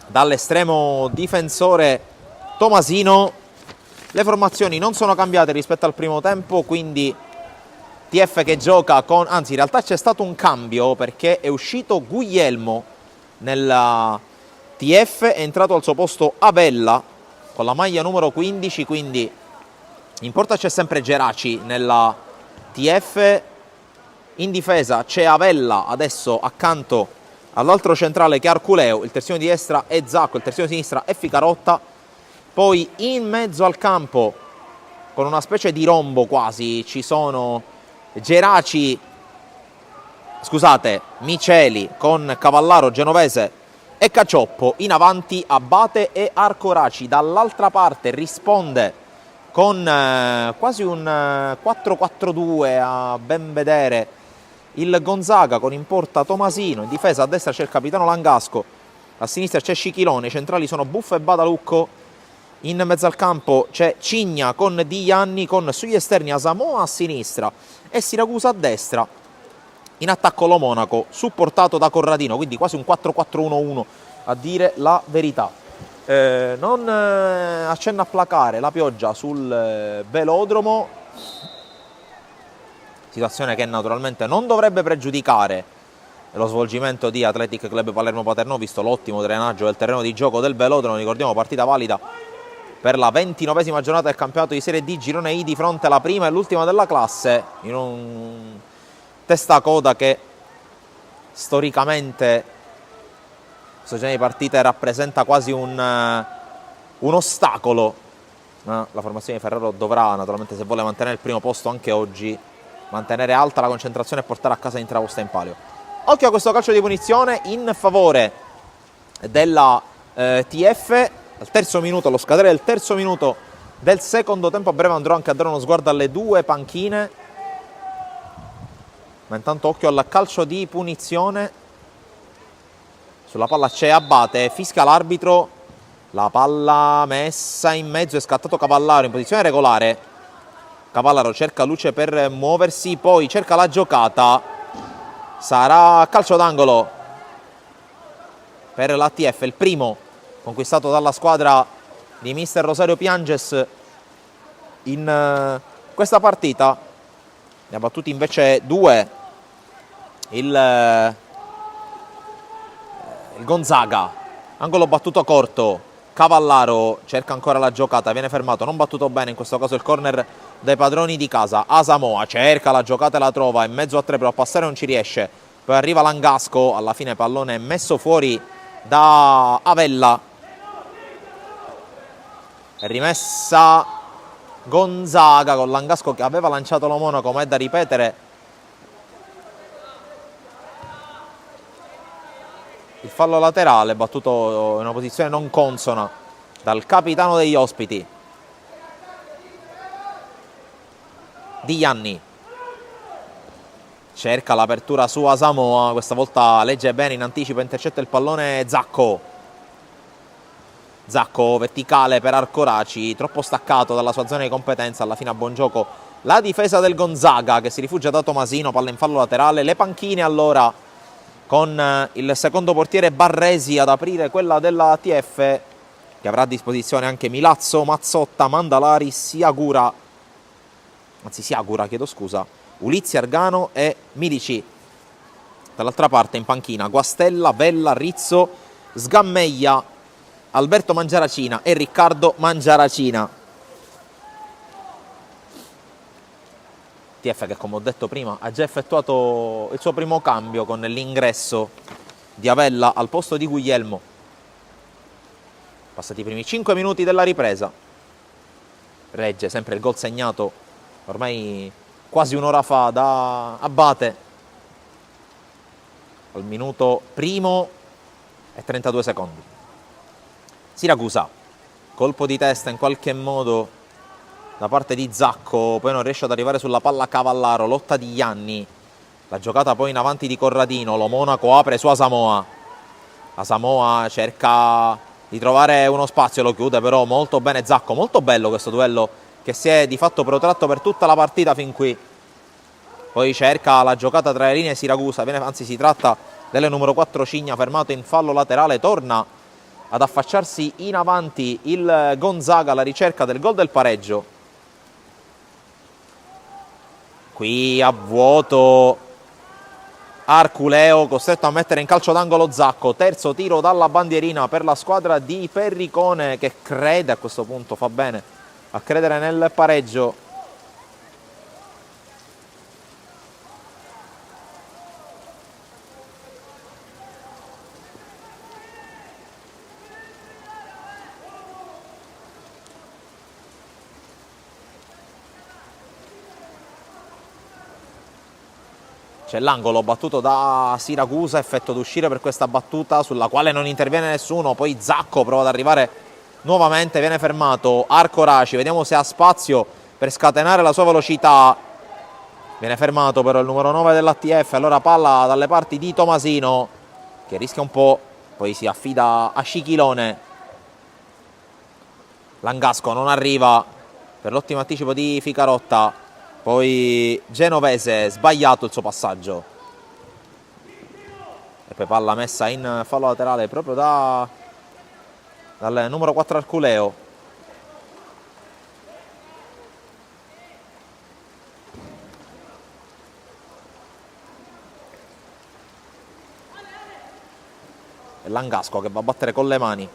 Speaker 1: dall'estremo difensore Tomasino. Le formazioni non sono cambiate rispetto al primo tempo, quindi TF che gioca con... anzi, in realtà c'è stato un cambio perché è uscito Guglielmo nella TF, è entrato al suo posto Abella con la maglia numero 15, quindi in porta c'è sempre Geraci nella TF, in difesa c'è Avella adesso accanto all'altro centrale che è Arculeo, il terzino di destra è Zacco, il terzino di sinistra è Ficarotta. Poi in mezzo al campo, con una specie di rombo quasi, ci sono Miceli con Cavallaro, Genovese e Cacioppo. In avanti Abate e Arcoraci. Dall'altra parte risponde con quasi un 4-4-2 a ben vedere il Gonzaga, con in porta Tomasino, in difesa a destra c'è il capitano Langasco, a sinistra c'è Scichilone, i centrali sono Buffo e Badalucco, in mezzo al campo c'è Cigna con Di Ianni, con sugli esterni Asamoah a sinistra e Siracusa a destra, in attacco lo Monaco, supportato da Corradino, quindi quasi un 4-4-1-1 a dire la verità. Non accenna a placare la pioggia sul velodromo, situazione che naturalmente non dovrebbe pregiudicare lo svolgimento di Athletic Club Palermo Paternò, visto l'ottimo drenaggio del terreno di gioco del velodromo. Ricordiamo partita valida per la 29ª giornata del campionato di Serie D Girone I di fronte alla prima e l'ultima della classe, in un testacoda che storicamente questo genere di partite rappresenta quasi un ostacolo. La formazione di Ferrero dovrà naturalmente, se vuole mantenere il primo posto anche oggi, mantenere alta la concentrazione e portare a casa l'intera in palio. Occhio a questo calcio di punizione in favore della TF al terzo minuto, allo scadere del terzo minuto del secondo tempo. A breve andrò anche a dare uno sguardo alle due panchine, ma intanto occhio al calcio di punizione. Sulla palla c'è Abate, fischia l'arbitro, la palla messa in mezzo, è scattato Cavallaro in posizione regolare. Cavallaro cerca luce per muoversi, poi cerca la giocata, sarà calcio d'angolo per l'ATF, il primo conquistato dalla squadra di mister Rosario Pianges in questa partita. Ne ha battuti invece due il Gonzaga. Angolo battuto corto, Cavallaro cerca ancora la giocata, viene fermato, non battuto bene in questo caso il corner dai padroni di casa. Asamoah cerca la giocata e la trova, in mezzo a tre, però a passare non ci riesce, poi arriva Langasco, alla fine pallone messo fuori da Avella, rimessa Gonzaga con Langasco che aveva lanciato lo Monaco, ma è da ripetere il fallo laterale battuto in una posizione non consona dal capitano degli ospiti. Di Ianni cerca l'apertura su Asamoah, questa volta legge bene in anticipo, intercetta il pallone Zacco verticale per Arcoraci, troppo staccato dalla sua zona di competenza, alla fine a buon gioco la difesa del Gonzaga che si rifugia da Tomasino, palla in fallo laterale. Le panchine allora, con il secondo portiere Barresi ad aprire quella della TF, che avrà a disposizione anche Milazzo, Mazzotta, Mandalari, Siagura, Ulizzi, Argano e Milici. Dall'altra parte in panchina Guastella, Vella, Rizzo, Sgammeglia, Alberto Mangiaracina e Riccardo Mangiaracina. TF che, come ho detto prima, ha già effettuato il suo primo cambio con l'ingresso di Avella al posto di Guglielmo. Passati i primi 5 minuti della ripresa. Regge sempre il gol segnato ormai quasi un'ora fa da Abate al minuto primo e 32 secondi. Siracusa, colpo di testa in qualche modo da parte di Zacco, poi non riesce ad arrivare sulla palla Cavallaro, lotta di Ianni, la giocata poi in avanti di Corradino, lo Monaco apre su Asamoah, Asamoah cerca di trovare uno spazio, lo chiude però molto bene Zacco, molto bello questo duello che si è di fatto protratto per tutta la partita fin qui. Poi cerca la giocata tra le linee Siracusa, anzi si tratta del numero 4 Cigna, fermato in fallo laterale, torna ad affacciarsi in avanti il Gonzaga alla ricerca del gol del pareggio. Qui a vuoto Arculeo, costretto a mettere in calcio d'angolo Zacco, terzo tiro dalla bandierina per la squadra di Perricone, che crede a questo punto, fa bene a credere nel pareggio. C'è l'angolo battuto da Siracusa, effetto d'uscire per questa battuta sulla quale non interviene nessuno, poi Zacco prova ad arrivare nuovamente, viene fermato Arcoraci, vediamo se ha spazio per scatenare la sua velocità, viene fermato però il numero 9 dell'ATF, allora palla dalle parti di Tomasino che rischia un po', poi si affida a Scichilone, Langasco non arriva per l'ottimo anticipo di Ficarotta. Poi Genovese, sbagliato il suo passaggio. E poi palla messa in fallo laterale proprio dal numero 4 Arculeo. E Langasco che va a battere con le mani.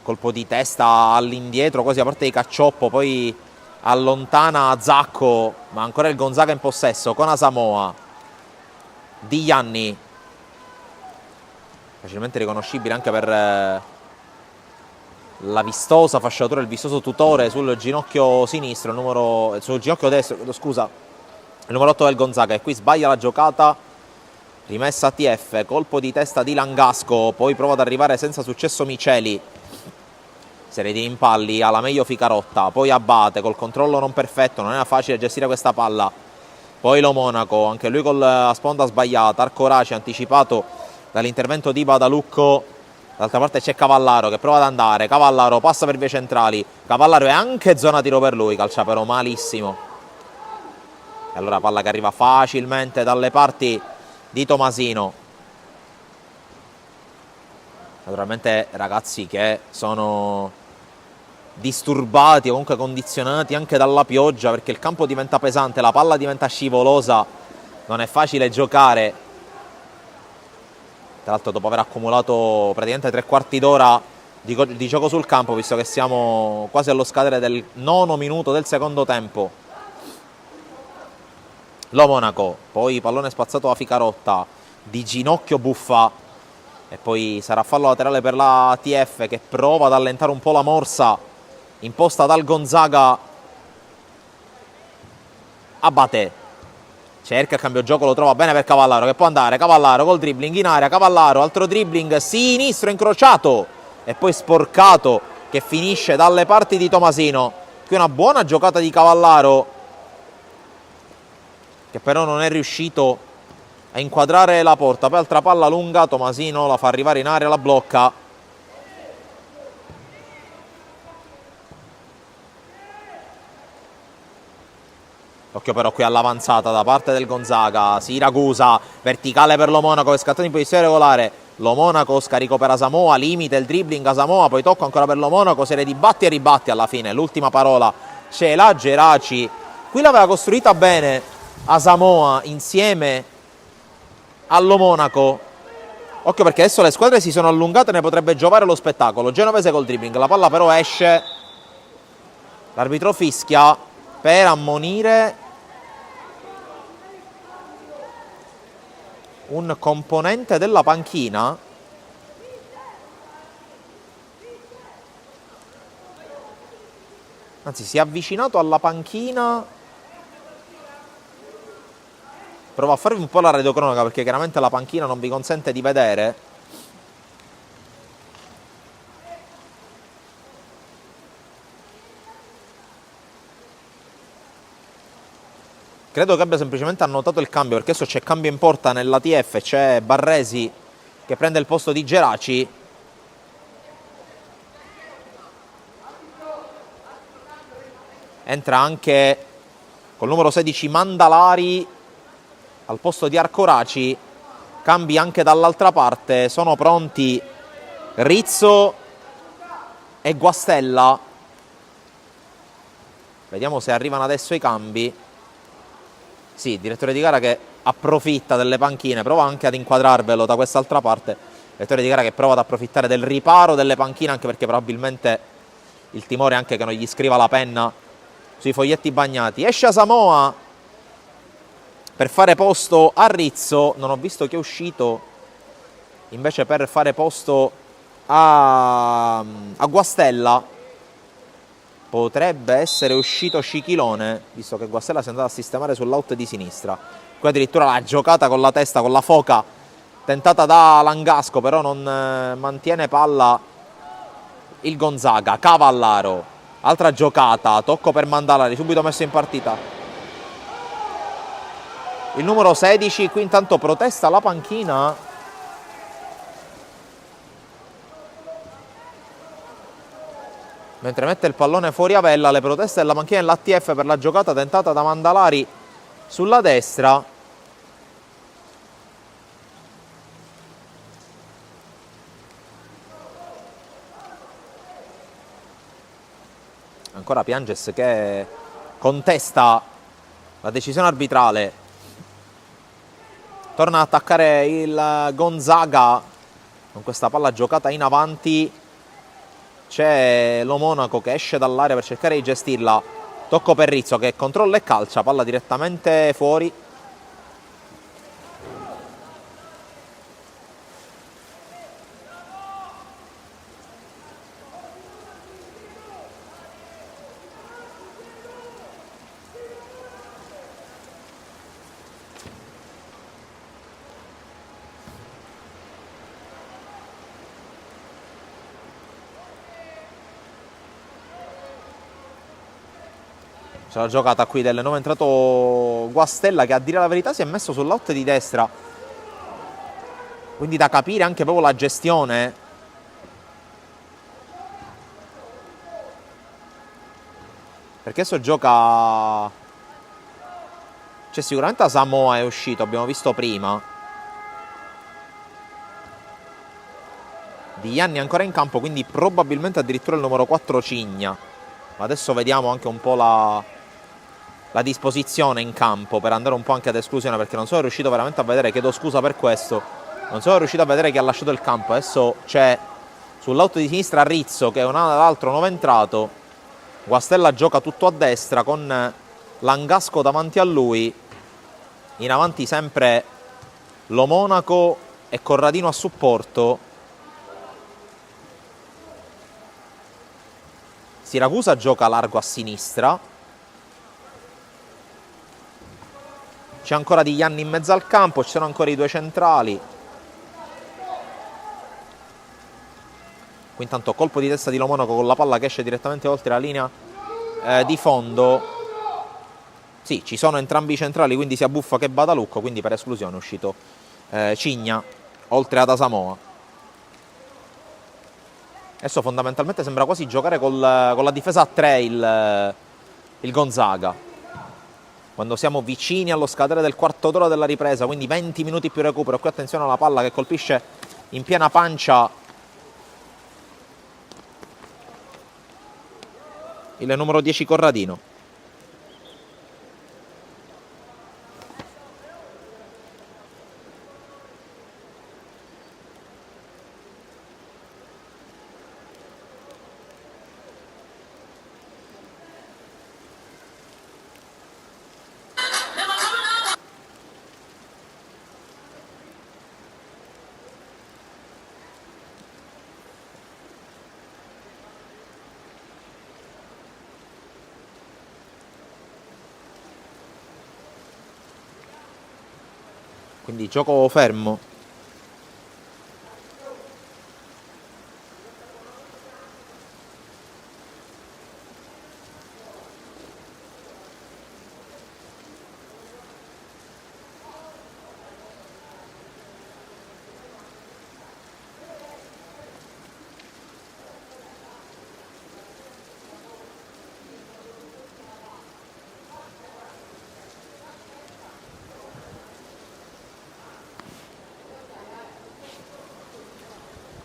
Speaker 1: Colpo di testa all'indietro, quasi a parte di Caccioppo, poi allontana Zacco, ma ancora il Gonzaga in possesso con Asamoah. Di Ianni, facilmente riconoscibile anche per la vistosa fasciatura, il vistoso tutore sul ginocchio sinistro, sul ginocchio destro, scusa, il numero 8 del Gonzaga, e qui sbaglia la giocata, rimessa a TF, colpo di testa di Langasco, poi prova ad arrivare senza successo Miceli. Serie di impalli alla meglio Ficarotta, poi Abate col controllo non perfetto, non era facile gestire questa palla. Poi lo Monaco, anche lui con la sponda sbagliata. Arcoraci anticipato dall'intervento di Badalucco. D'altra parte c'è Cavallaro che prova ad andare, Cavallaro passa per vie centrali, Cavallaro è anche zona tiro per lui, calcia però malissimo. E allora palla che arriva facilmente dalle parti di Tomasino. Naturalmente ragazzi che sono disturbati o comunque condizionati anche dalla pioggia, perché il campo diventa pesante, la palla diventa scivolosa, non è facile giocare. Tra l'altro dopo aver accumulato praticamente 3/4 d'ora di gioco sul campo, visto che siamo quasi allo scadere del 9° minuto del secondo tempo. Lo Monaco, poi pallone spazzato a Ficarotta, di ginocchio buffa, e poi sarà fallo laterale per la TF che prova ad allentare un po' la morsa imposta dal Gonzaga. Abate cerca il cambio gioco, lo trova bene per Cavallaro che può andare, Cavallaro col dribbling in area, Cavallaro, altro dribbling sinistro incrociato e poi sporcato che finisce dalle parti di Tomasino. Qui una buona giocata di Cavallaro che però non è riuscito a inquadrare la porta, poi altra palla lunga, Tomasino la fa arrivare in area, la blocca. Occhio però qui all'avanzata da parte del Gonzaga, Siracusa, verticale per lo Monaco, è scattato in posizione regolare, lo Monaco, scarico per Asamoah, limite il dribbling Asamoah, poi tocco ancora per lo Monaco, serie di batti e ribatti alla fine, l'ultima parola c'è la Geraci. Qui l'aveva costruita bene Asamoah insieme allo Monaco. Occhio perché adesso le squadre si sono allungate, ne potrebbe giovare lo spettacolo. Genovese col dribbling, la palla però esce. L'arbitro fischia per ammonire un componente della panchina. Anzi, si è avvicinato alla panchina. Provo a farvi un po' la radiocronaca perché chiaramente la panchina non vi consente di vedere. Credo che abbia semplicemente annotato il cambio, perché adesso c'è cambio in porta nell'ATF, c'è Barresi che prende il posto di Geraci. Entra anche col numero 16 Mandalari al posto di Arcoraci. Cambi anche dall'altra parte, sono pronti Rizzo e Guastella. Vediamo se arrivano adesso i cambi. Sì, direttore di gara che approfitta delle panchine, prova anche ad inquadrarvelo da quest'altra parte. Direttore di gara che prova ad approfittare del riparo delle panchine, anche perché probabilmente il timore è anche che non gli scriva la penna sui foglietti bagnati. Esce Asamoah per fare posto a Rizzo, non ho visto chi è uscito invece per fare posto a Guastella. Potrebbe essere uscito Scichilone, visto che Guastella si è andato a sistemare sull'out di sinistra. Qui addirittura la giocata con la testa, con la foca, tentata da Langasco, però non mantiene palla il Gonzaga. Cavallaro, altra giocata, tocco per Mandalari, subito messo in partita il numero 16. Qui intanto protesta la panchina. Mentre mette il pallone fuori Avella, le proteste della panchina dell'ATF per la giocata tentata da Mandalari sulla destra. Ancora Pianges che contesta la decisione arbitrale. Torna ad attaccare il Gonzaga con questa palla giocata in avanti. C'è lo Monaco che esce dall'area per cercare di gestirla. Tocco per Rizzo che controlla e calcia, palla direttamente fuori. C'è la giocata qui del nuovo entrato Guastella che a dire la verità si è messo sull'out di destra. Quindi da capire anche proprio la gestione. Perché adesso gioca... C'è sicuramente Asamoah è uscito, abbiamo visto prima. Di Ianni ancora in campo, quindi probabilmente addirittura il numero 4 Cigna. Ma adesso vediamo anche un po' la disposizione in campo per andare un po' anche ad esclusione, perché non sono riuscito veramente a vedere, chiedo scusa per questo, non sono riuscito a vedere chi ha lasciato il campo. Adesso c'è sull'out di sinistra Rizzo che è un altro nuovo entrato. Guastella gioca tutto a destra con Langasco davanti a lui, in avanti sempre lo Monaco e Corradino a supporto. Siracusa gioca largo a sinistra. C'è ancora Di Ianni in mezzo al campo, ci sono ancora i due centrali. Qui intanto colpo di testa di Lo Monaco con la palla che esce direttamente oltre la linea di fondo. Sì, ci sono entrambi i centrali, quindi sia Buffa che Badalucco, quindi per esclusione è uscito Cigna, oltre ad Asamoah. Adesso fondamentalmente sembra quasi giocare con la difesa a 3 il Gonzaga. Quando siamo vicini allo scadere del quarto d'ora della ripresa, quindi 20 minuti più recupero. Qui attenzione alla palla che colpisce in piena pancia il numero 10 Corradino. Quindi gioco fermo.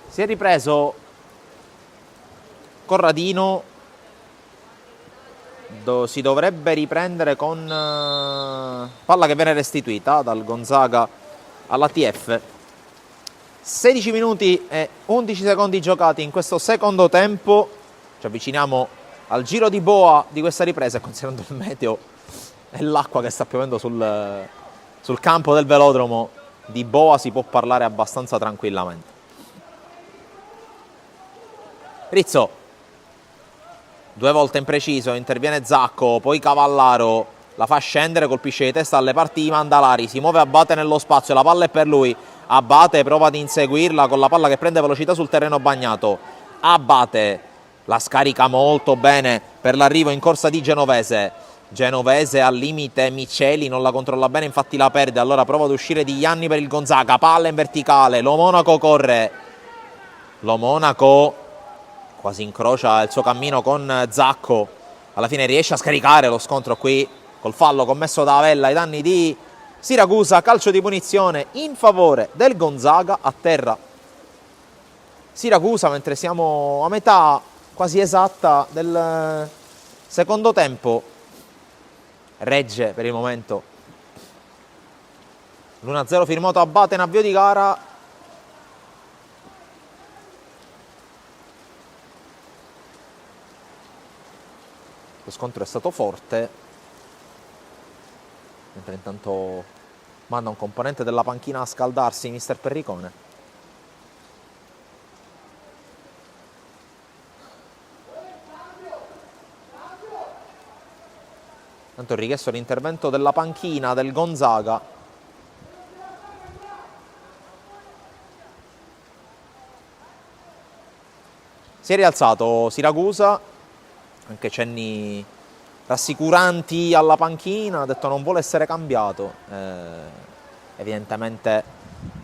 Speaker 1: Si è ripreso Corradino, si dovrebbe riprendere con palla che viene restituita dal Gonzaga all'ATF. 16 minuti e 11 secondi giocati in questo secondo tempo. Ci avviciniamo al giro di boa di questa ripresa, e considerando il meteo e l'acqua che sta piovendo sul campo del velodromo, di boa si può parlare abbastanza tranquillamente. Rizzo, 2 volte impreciso, interviene Zacco, poi Cavallaro la fa scendere, colpisce di testa alle parti, Mandalari, si muove Abate nello spazio, la palla è per lui, Abate prova ad inseguirla con la palla che prende velocità sul terreno bagnato, Abate la scarica molto bene per l'arrivo in corsa di Genovese al limite, Miceli non la controlla bene, infatti la perde, allora prova ad uscire Di Gianni per il Gonzaga, palla in verticale, Lo Monaco corre, Lo Monaco quasi incrocia il suo cammino con Zacco, alla fine riesce a scaricare lo scontro qui col fallo commesso da Avella ai danni di Siracusa, calcio di punizione in favore del Gonzaga, a terra Siracusa, mentre siamo a metà quasi esatta del secondo tempo. Regge per il momento l'1-0 firmato Abate in avvio di gara. Lo scontro è stato forte, mentre intanto manda un componente della panchina a scaldarsi, mister Perricone. Tanto è richiesto l'intervento della panchina del Gonzaga. Si è rialzato Siracusa, anche cenni rassicuranti alla panchina, ha detto non vuole essere cambiato, evidentemente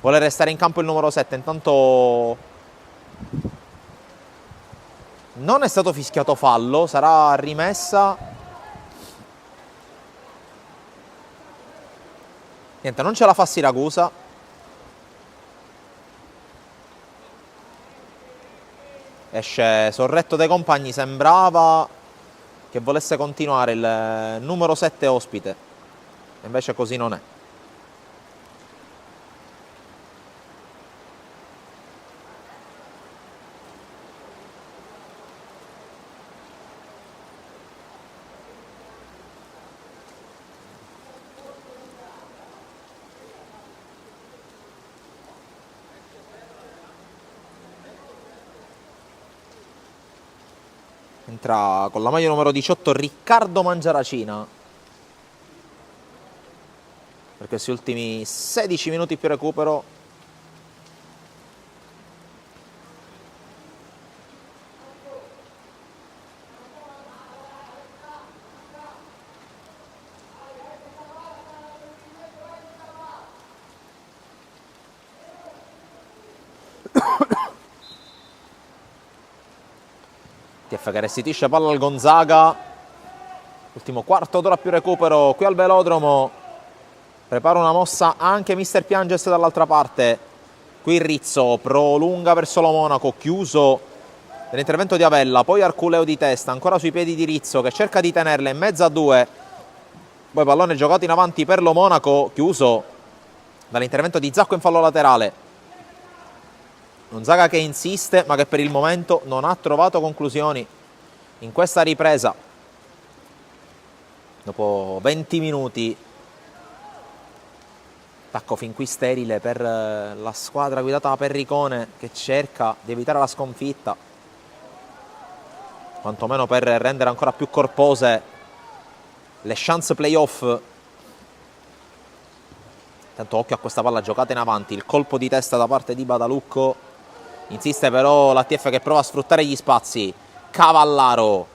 Speaker 1: vuole restare in campo il numero 7, intanto non è stato fischiato fallo, sarà rimessa. Niente, non ce la fa Siracusa. Esce sorretto dai compagni, sembrava che volesse continuare il numero 7 ospite, invece così non è. Entra con la maglia numero 18 Riccardo Mangiaracina per questi ultimi 16 minuti più recupero. TF che restituisce palla al Gonzaga, ultimo quarto d'ora più recupero qui al velodromo, prepara una mossa anche mister Pianges dall'altra parte, qui Rizzo prolunga verso Lo Monaco, chiuso dell'intervento di Avella, poi Arculeo di testa, ancora sui piedi di Rizzo che cerca di tenerla in mezzo a due, poi pallone giocato in avanti per lo Monaco, chiuso dall'intervento di Zacco in fallo laterale. Gonzaga che insiste ma che per il momento non ha trovato conclusioni in questa ripresa. Dopo 20 minuti, attacco fin qui sterile per la squadra guidata da Perricone che cerca di evitare la sconfitta, quantomeno per rendere ancora più corpose le chance playoff. Tanto occhio a questa palla giocata in avanti, il colpo di testa da parte di Badalucco, insiste però l'ATF che prova a sfruttare gli spazi. Cavallaro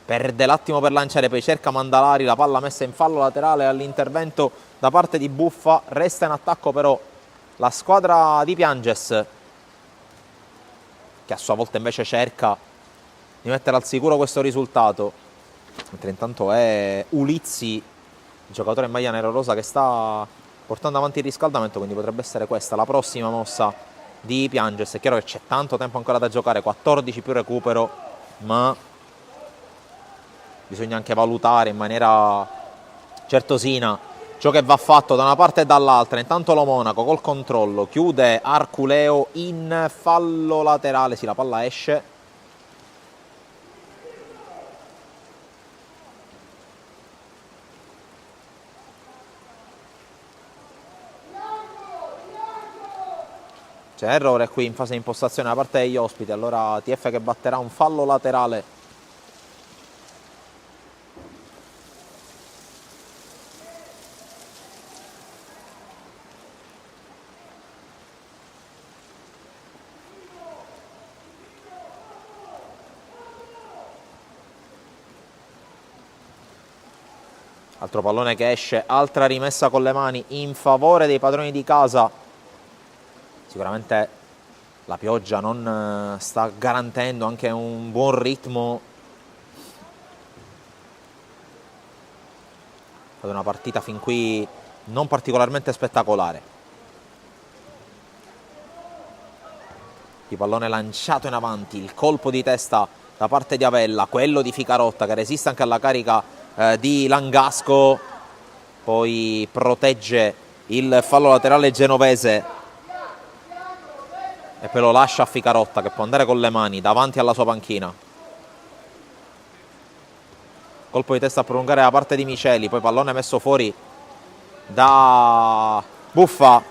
Speaker 1: perde l'attimo per lanciare, poi cerca Mandalari, la palla messa in fallo laterale all'intervento da parte di Buffa. Resta in attacco però la squadra di Pianges, che a sua volta invece cerca di mettere al sicuro questo risultato, mentre intanto è Ulizzi, il giocatore in maglia nero-rosa, che sta portando avanti il riscaldamento, quindi potrebbe essere questa la prossima mossa di Pianges. È chiaro che c'è tanto tempo ancora da giocare, 14 più recupero, ma bisogna anche valutare in maniera certosina ciò che va fatto da una parte e dall'altra. Intanto lo Monaco col controllo chiude Arculeo in fallo laterale, sì, la palla esce. C'è errore qui in fase di impostazione da parte degli ospiti, allora TF che batterà un fallo laterale. Altro pallone che esce, altra rimessa con le mani in favore dei padroni di casa. Sicuramente la pioggia non sta garantendo anche un buon ritmo ad una partita fin qui non particolarmente spettacolare. Il pallone lanciato in avanti, il colpo di testa da parte di Avella, quello di Ficarotta che resiste anche alla carica di Langasco, poi protegge il fallo laterale genovese e poi lo lascia a Ficarotta che può andare con le mani davanti alla sua panchina. Colpo di testa a prolungare da parte di Miceli, poi pallone messo fuori da Buffa,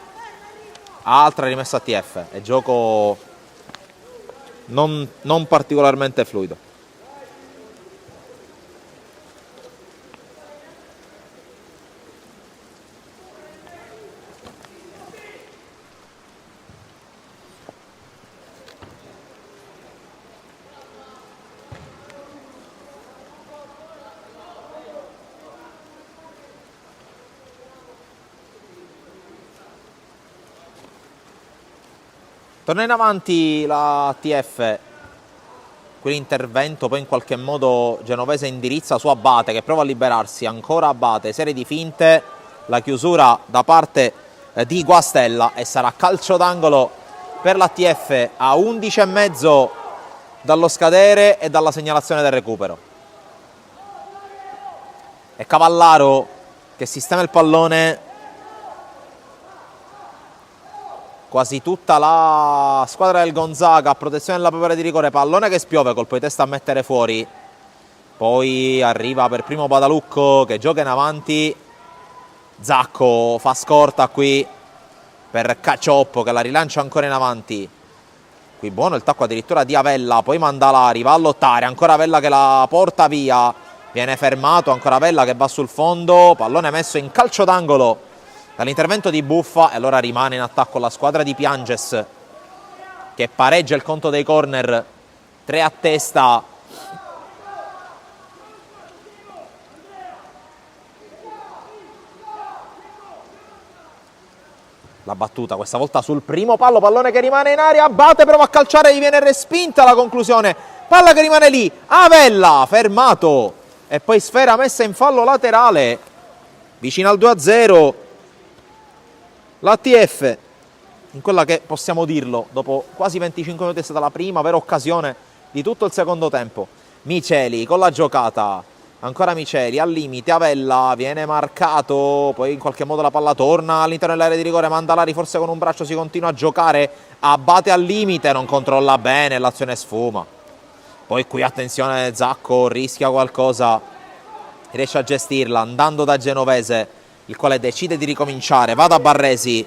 Speaker 1: altra rimessa a TF e gioco non particolarmente fluido. Torna in avanti la TF, quell'intervento poi in qualche modo genovese indirizza su Abate che prova a liberarsi, ancora Abate, serie di finte, la chiusura da parte di Guastella e sarà calcio d'angolo per la TF a 11,5 dallo scadere e dalla segnalazione del recupero. È Cavallaro che sistema il pallone. Quasi tutta la squadra del Gonzaga a protezione della propria di rigore, pallone che spiove, colpo di testa a mettere fuori, poi arriva per primo Badalucco che gioca in avanti, Zacco fa scorta qui per Cacioppo che la rilancia ancora in avanti, qui buono il tacco addirittura di Avella, poi Mandalari va a lottare, ancora Avella che la porta via, viene fermato, ancora Avella che va sul fondo, pallone messo in calcio d'angolo dall'intervento di Buffa e allora rimane in attacco la squadra di Pianges che pareggia il conto dei corner, 3 a testa. La battuta questa volta sul primo palo, pallone che rimane in aria, Abate prova a calciare, gli viene respinta la conclusione, palla che rimane lì, Avella fermato e poi sfera messa in fallo laterale vicino al 2-0. L'ATF in quella che possiamo dirlo dopo quasi 25 minuti è stata la prima vera occasione di tutto il secondo tempo. Miceli con la giocata, ancora Miceli al limite, Avella viene marcato, poi in qualche modo la palla torna all'interno dell'area di rigore, Mandalari forse con un braccio si continua a giocare, abbatte al limite, non controlla bene, l'azione sfuma. Poi qui attenzione, Zacco rischia qualcosa, riesce a gestirla andando da Genovese, il quale decide di ricominciare, va da Barresi.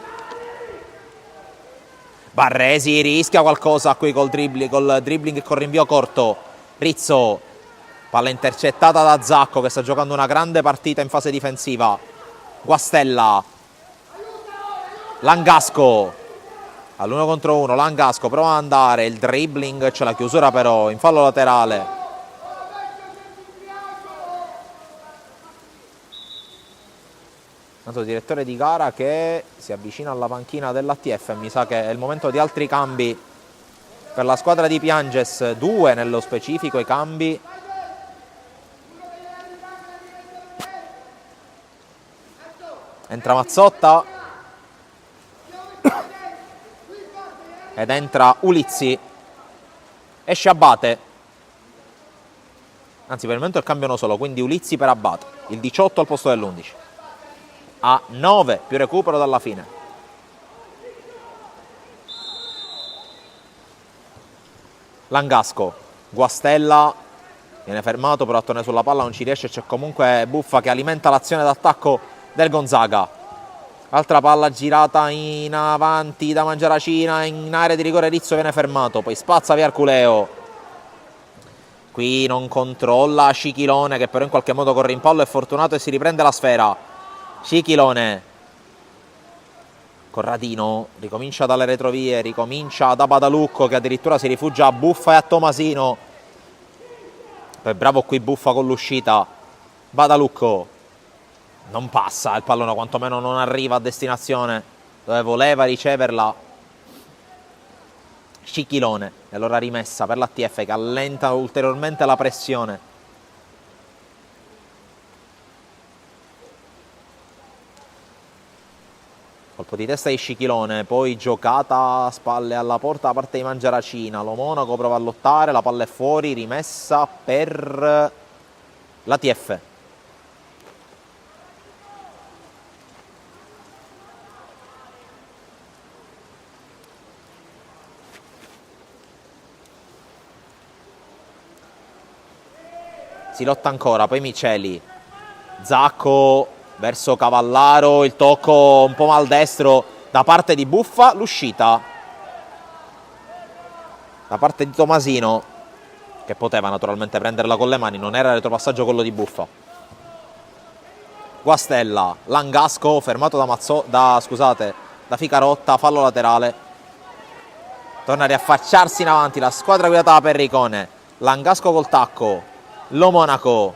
Speaker 1: Barresi rischia qualcosa qui col dribbling e col rinvio corto. Rizzo, palla intercettata da Zacco che sta giocando una grande partita in fase difensiva. Guastella, Langasco all'1 contro 1, Langasco prova ad andare, il dribbling, c'è la chiusura però in fallo laterale. Tanto direttore di gara che si avvicina alla panchina dell'ATF, mi sa che è il momento di altri cambi per la squadra di Pianges, 2 nello specifico i cambi. Entra Mazzotta ed entra Ulizzi, esce Abate, anzi per il momento il cambio uno solo, quindi Ulizzi per Abate, il 18 al posto dell'11. A 9 più recupero dalla fine. Langasco, Guastella viene fermato, però a tornare sulla palla non ci riesce, c'è comunque Buffa che alimenta l'azione d'attacco del Gonzaga. Altra palla girata in avanti da Mangiaracina, in area di rigore Rizzo viene fermato, poi spazza via Arculeo. Qui non controlla Scichilone che però in qualche modo corre in pallo, è fortunato e si riprende la sfera. Scichilone, Corradino ricomincia dalle retrovie, ricomincia da Badalucco che addirittura si rifugia a Buffa e a Tomasino. Poi bravo qui Buffa con l'uscita. Badalucco non passa il pallone, quantomeno non arriva a destinazione dove voleva riceverla Scichilone, e allora rimessa per l'ATF che allenta ulteriormente la pressione. Colpo di testa di Scichilone, poi giocata a spalle alla porta da parte di Mangiaracina. Lo Monaco prova a lottare, la palla è fuori, rimessa per l'ATF. Si lotta ancora, poi Miceli, Zacco verso Cavallaro, il tocco un po' maldestro da parte di Buffa, l'uscita da parte di Tomasino che poteva naturalmente prenderla con le mani, non era retropassaggio quello di Buffa. Guastella, Langasco fermato da Ficarotta, fallo laterale, torna a riaffacciarsi in avanti la squadra guidata da Perricone. Langasco col tacco, Lo Monaco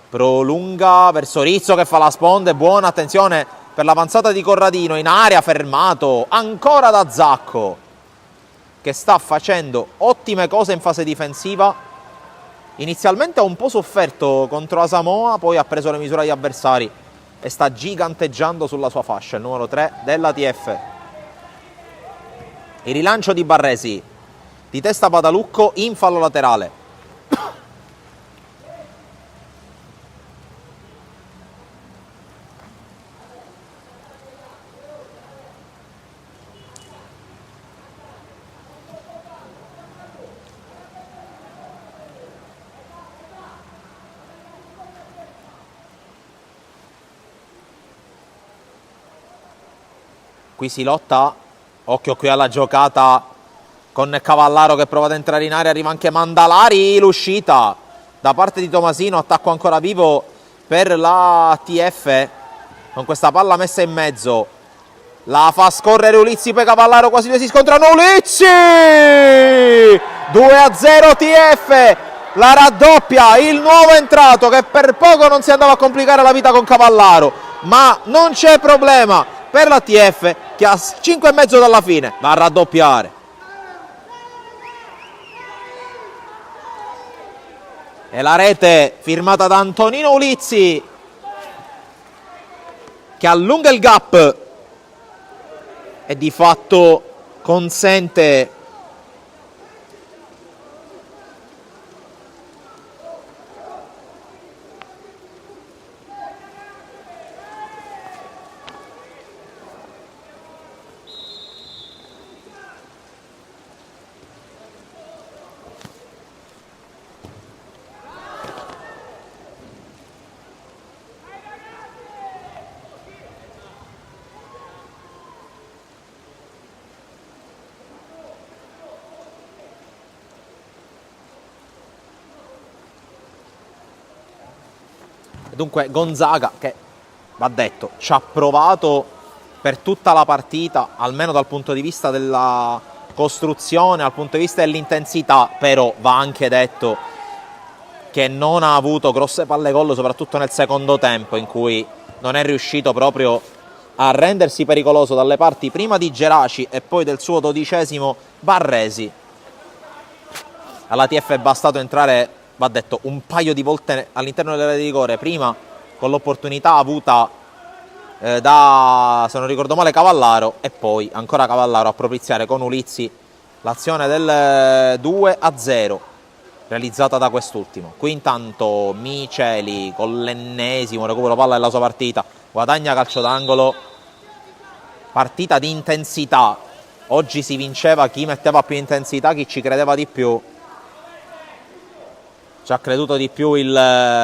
Speaker 1: prolunga verso Rizzo che fa la sponda, è buona, attenzione per l'avanzata di Corradino in area, fermato ancora da Zacco che sta facendo ottime cose in fase difensiva. Inizialmente ha un po' sofferto contro Asamoah, poi ha preso le misure agli avversari e sta giganteggiando sulla sua fascia, il numero 3 dell'ATF. Il rilancio di Barresi, di testa Badalucco in fallo laterale. Qui si lotta, occhio qui alla giocata con Cavallaro che prova ad entrare in area, arriva anche Mandalari, l'uscita da parte di Tomasino, attacco ancora vivo per la TF con questa palla messa in mezzo, la fa scorrere Ulizzi, poi Cavallaro, quasi due si scontrano, Ulizzi! 2-0 TF, la raddoppia, il nuovo entrato che per poco non si andava a complicare la vita con Cavallaro, ma non c'è problema per la TF che a 5,5 dalla fine va a raddoppiare. E la rete firmata da Antonino Ulizzi che allunga il gap e di fatto consente Dunque Gonzaga, che va detto, ci ha provato per tutta la partita, almeno dal punto di vista della costruzione, dal punto di vista dell'intensità, però va anche detto che non ha avuto grosse palle gol, soprattutto nel secondo tempo, in cui non è riuscito proprio a rendersi pericoloso dalle parti prima di Geraci e poi del suo 12° Barresi. All'ATF è bastato entrare, va detto, un paio di volte all'interno dell'area di rigore, prima con l'opportunità avuta da, se non ricordo male, Cavallaro, e poi ancora Cavallaro a propiziare con Ulizzi l'azione del 2-0 realizzata da quest'ultimo. Qui intanto Miceli con l'ennesimo recupero palla della sua partita guadagna calcio d'angolo. Partita di intensità, oggi si vinceva chi metteva più intensità, chi ci credeva di più. Ci ha creduto di più l'ATF,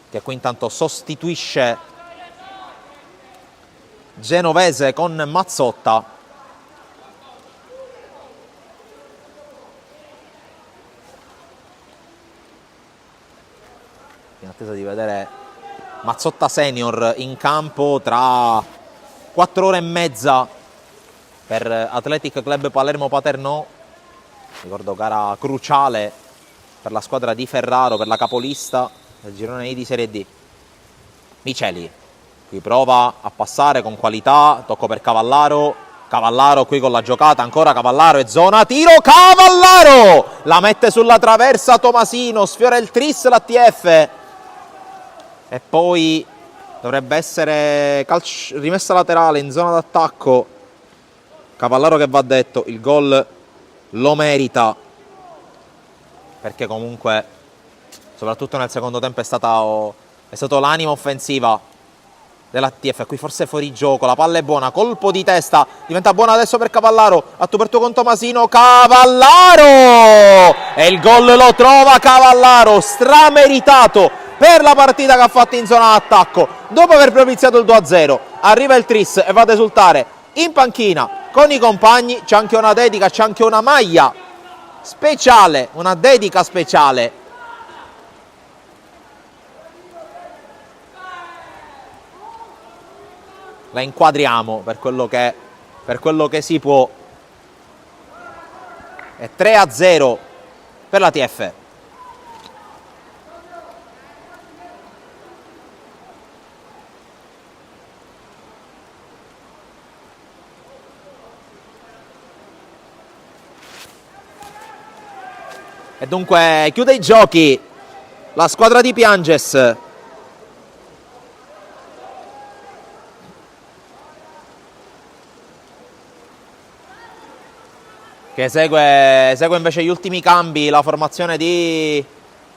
Speaker 1: che qui intanto sostituisce Genovese con Mazzotta. In attesa di vedere Mazzotta senior in campo tra 4 ore e mezza per Athletic Club Palermo Paternò. Ricordo gara cruciale per la squadra di Ferraro, per la capolista del girone I di Serie D. Miceli qui prova a passare con qualità, tocco per Cavallaro, Cavallaro qui con la giocata, ancora Cavallaro e zona tiro, Cavallaro la mette sulla traversa Tomasino, sfiora il tris l'ATF e poi dovrebbe essere rimessa laterale in zona d'attacco. Cavallaro, che va detto, il gol lo merita, perché comunque soprattutto nel secondo tempo è stato l'anima offensiva dell'ATF. Qui forse fuori gioco, la palla è buona, colpo di testa, diventa buona adesso per Cavallaro, a tu per tu con Tomasino, Cavallaro e il gol lo trova Cavallaro, strameritato per la partita che ha fatto in zona d'attacco. Dopo aver propiziato il 2-0 arriva il tris e va ad esultare in panchina con i compagni. C'è anche una dedica, c'è anche una maglia speciale, una dedica speciale. La inquadriamo per quello che si può. È 3-0 per la TF. E dunque chiude i giochi la squadra di Pianges, che segue invece gli ultimi cambi, la formazione di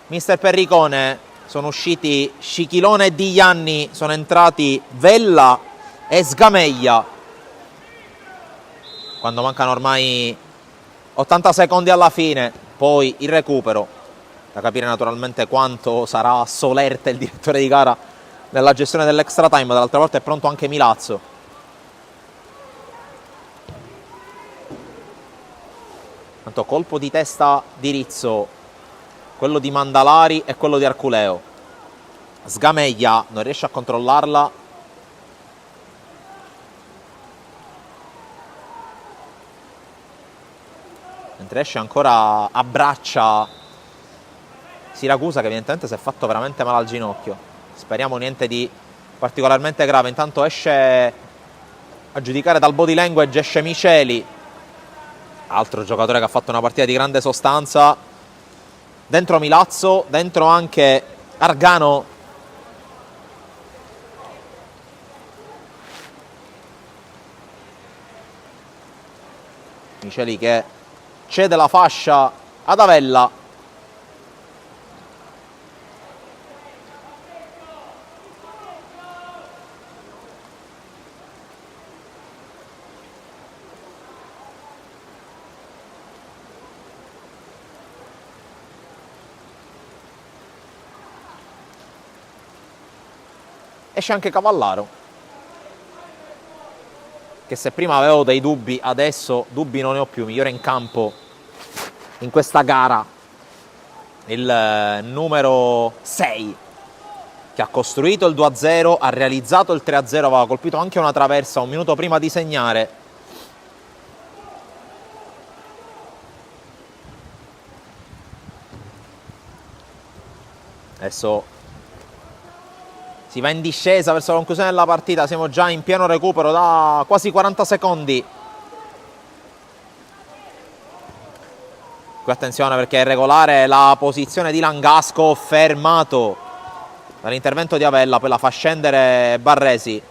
Speaker 1: Mister Perricone. Sono usciti Scichilone e Diglianni, sono entrati Vella e Sgameglia, quando mancano ormai 80 secondi alla fine. Poi il recupero, da capire naturalmente quanto sarà solerte il direttore di gara nella gestione dell'extra time. Dall'altra parte è pronto anche Milazzo. Tanto colpo di testa di Rizzo, quello di Mandalari e quello di Arculeo. Sgameglia non riesce a controllarla. Mentre esce ancora, abbraccia Siracusa, che evidentemente si è fatto veramente male al ginocchio. Speriamo niente di particolarmente grave. Intanto esce, a giudicare dal body language, esce Miceli, altro giocatore che ha fatto una partita di grande sostanza. Dentro Milazzo, dentro anche Argano. Miceli che cede la fascia ad Avella. Esce anche Cavallaro, che se prima avevo dei dubbi, adesso dubbi non ne ho più. Migliore in campo in questa gara il numero 6, che ha costruito il 2-0, ha realizzato il 3-0, aveva colpito anche una traversa un minuto prima di segnare. Adesso si va in discesa verso la conclusione della partita, siamo già in pieno recupero da quasi 40 secondi. Qui attenzione perché è regolare la posizione di Langasco, fermato dall'intervento di Avella, poi la fa scendere Barresi.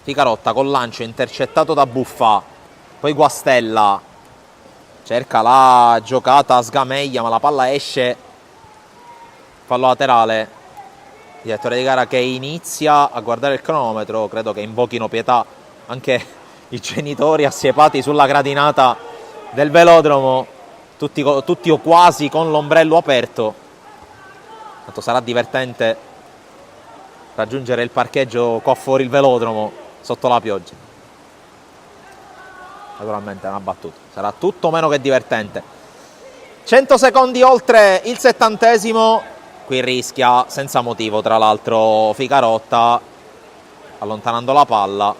Speaker 1: Ficarotta col lancio intercettato da Buffa, poi Guastella cerca la giocata a sgameglia ma la palla esce, fallo laterale. Direttore di gara che inizia a guardare il cronometro, credo che invochino pietà anche i genitori assiepati sulla gradinata del velodromo, tutti o quasi con l'ombrello aperto. Tanto sarà divertente raggiungere il parcheggio qua fuori il velodromo sotto la pioggia. Naturalmente è una battuta, sarà tutto meno che divertente. 100 secondi oltre il 70°, qui rischia senza motivo tra l'altro Ficarotta, allontanando la palla.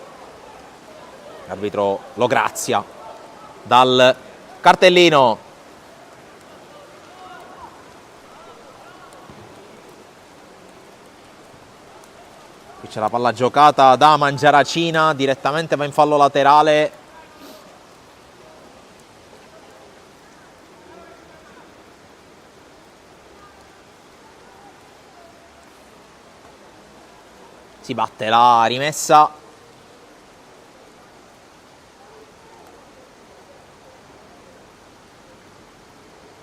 Speaker 1: L'arbitro lo grazia dal cartellino. Qui c'è la palla giocata da Mangiaracina, direttamente va in fallo laterale. Si batte la rimessa.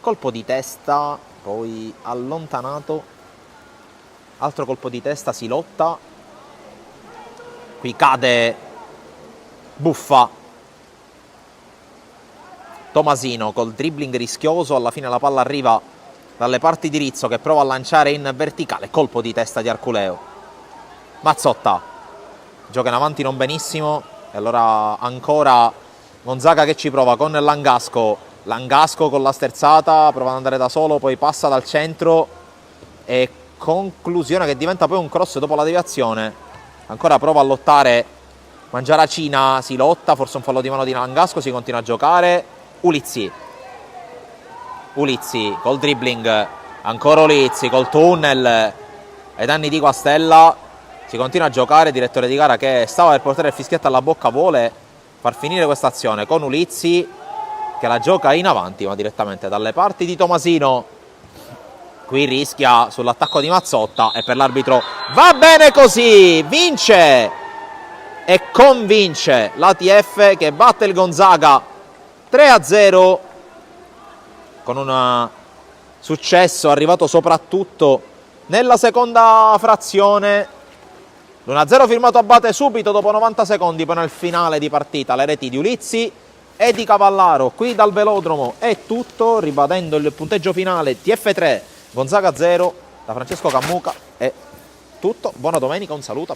Speaker 1: Colpo di testa, poi allontanato. Altro colpo di testa, si lotta. Qui cade Buffa. Tomasino col dribbling rischioso, alla fine la palla arriva dalle parti di Rizzo che prova a lanciare in verticale, colpo di testa di Arculeo. Mazzotta gioca in avanti non benissimo e allora ancora Gonzaga che ci prova con Langasco. Langasco con la sterzata, prova ad andare da solo, poi passa dal centro e conclusione che diventa poi un cross dopo la deviazione. Ancora prova a lottare Mangiaracina, si lotta, forse un fallo di mano di Langasco, si continua a giocare. Ulizzi col dribbling, ancora Ulizzi col tunnel ai danni di Guastella, si continua a giocare. Direttore di gara che stava per portare il fischietto alla bocca vuole far finire questa azione con Ulizzi che la gioca in avanti ma direttamente dalle parti di Tomasino. Qui rischia sull'attacco di Mazzotta e per l'arbitro va bene così, vince e convince l'ATF che batte il Gonzaga 3-0 con un successo arrivato soprattutto nella seconda frazione. L'1-0 firmato Abate subito dopo 90 secondi, poi nel finale di partita le reti di Ulizzi e di Cavallaro. Qui dal velodromo è tutto, ribadendo il punteggio finale: TF3 Gonzaga 0, da Francesco Cammuca è tutto. Buona domenica, un saluto.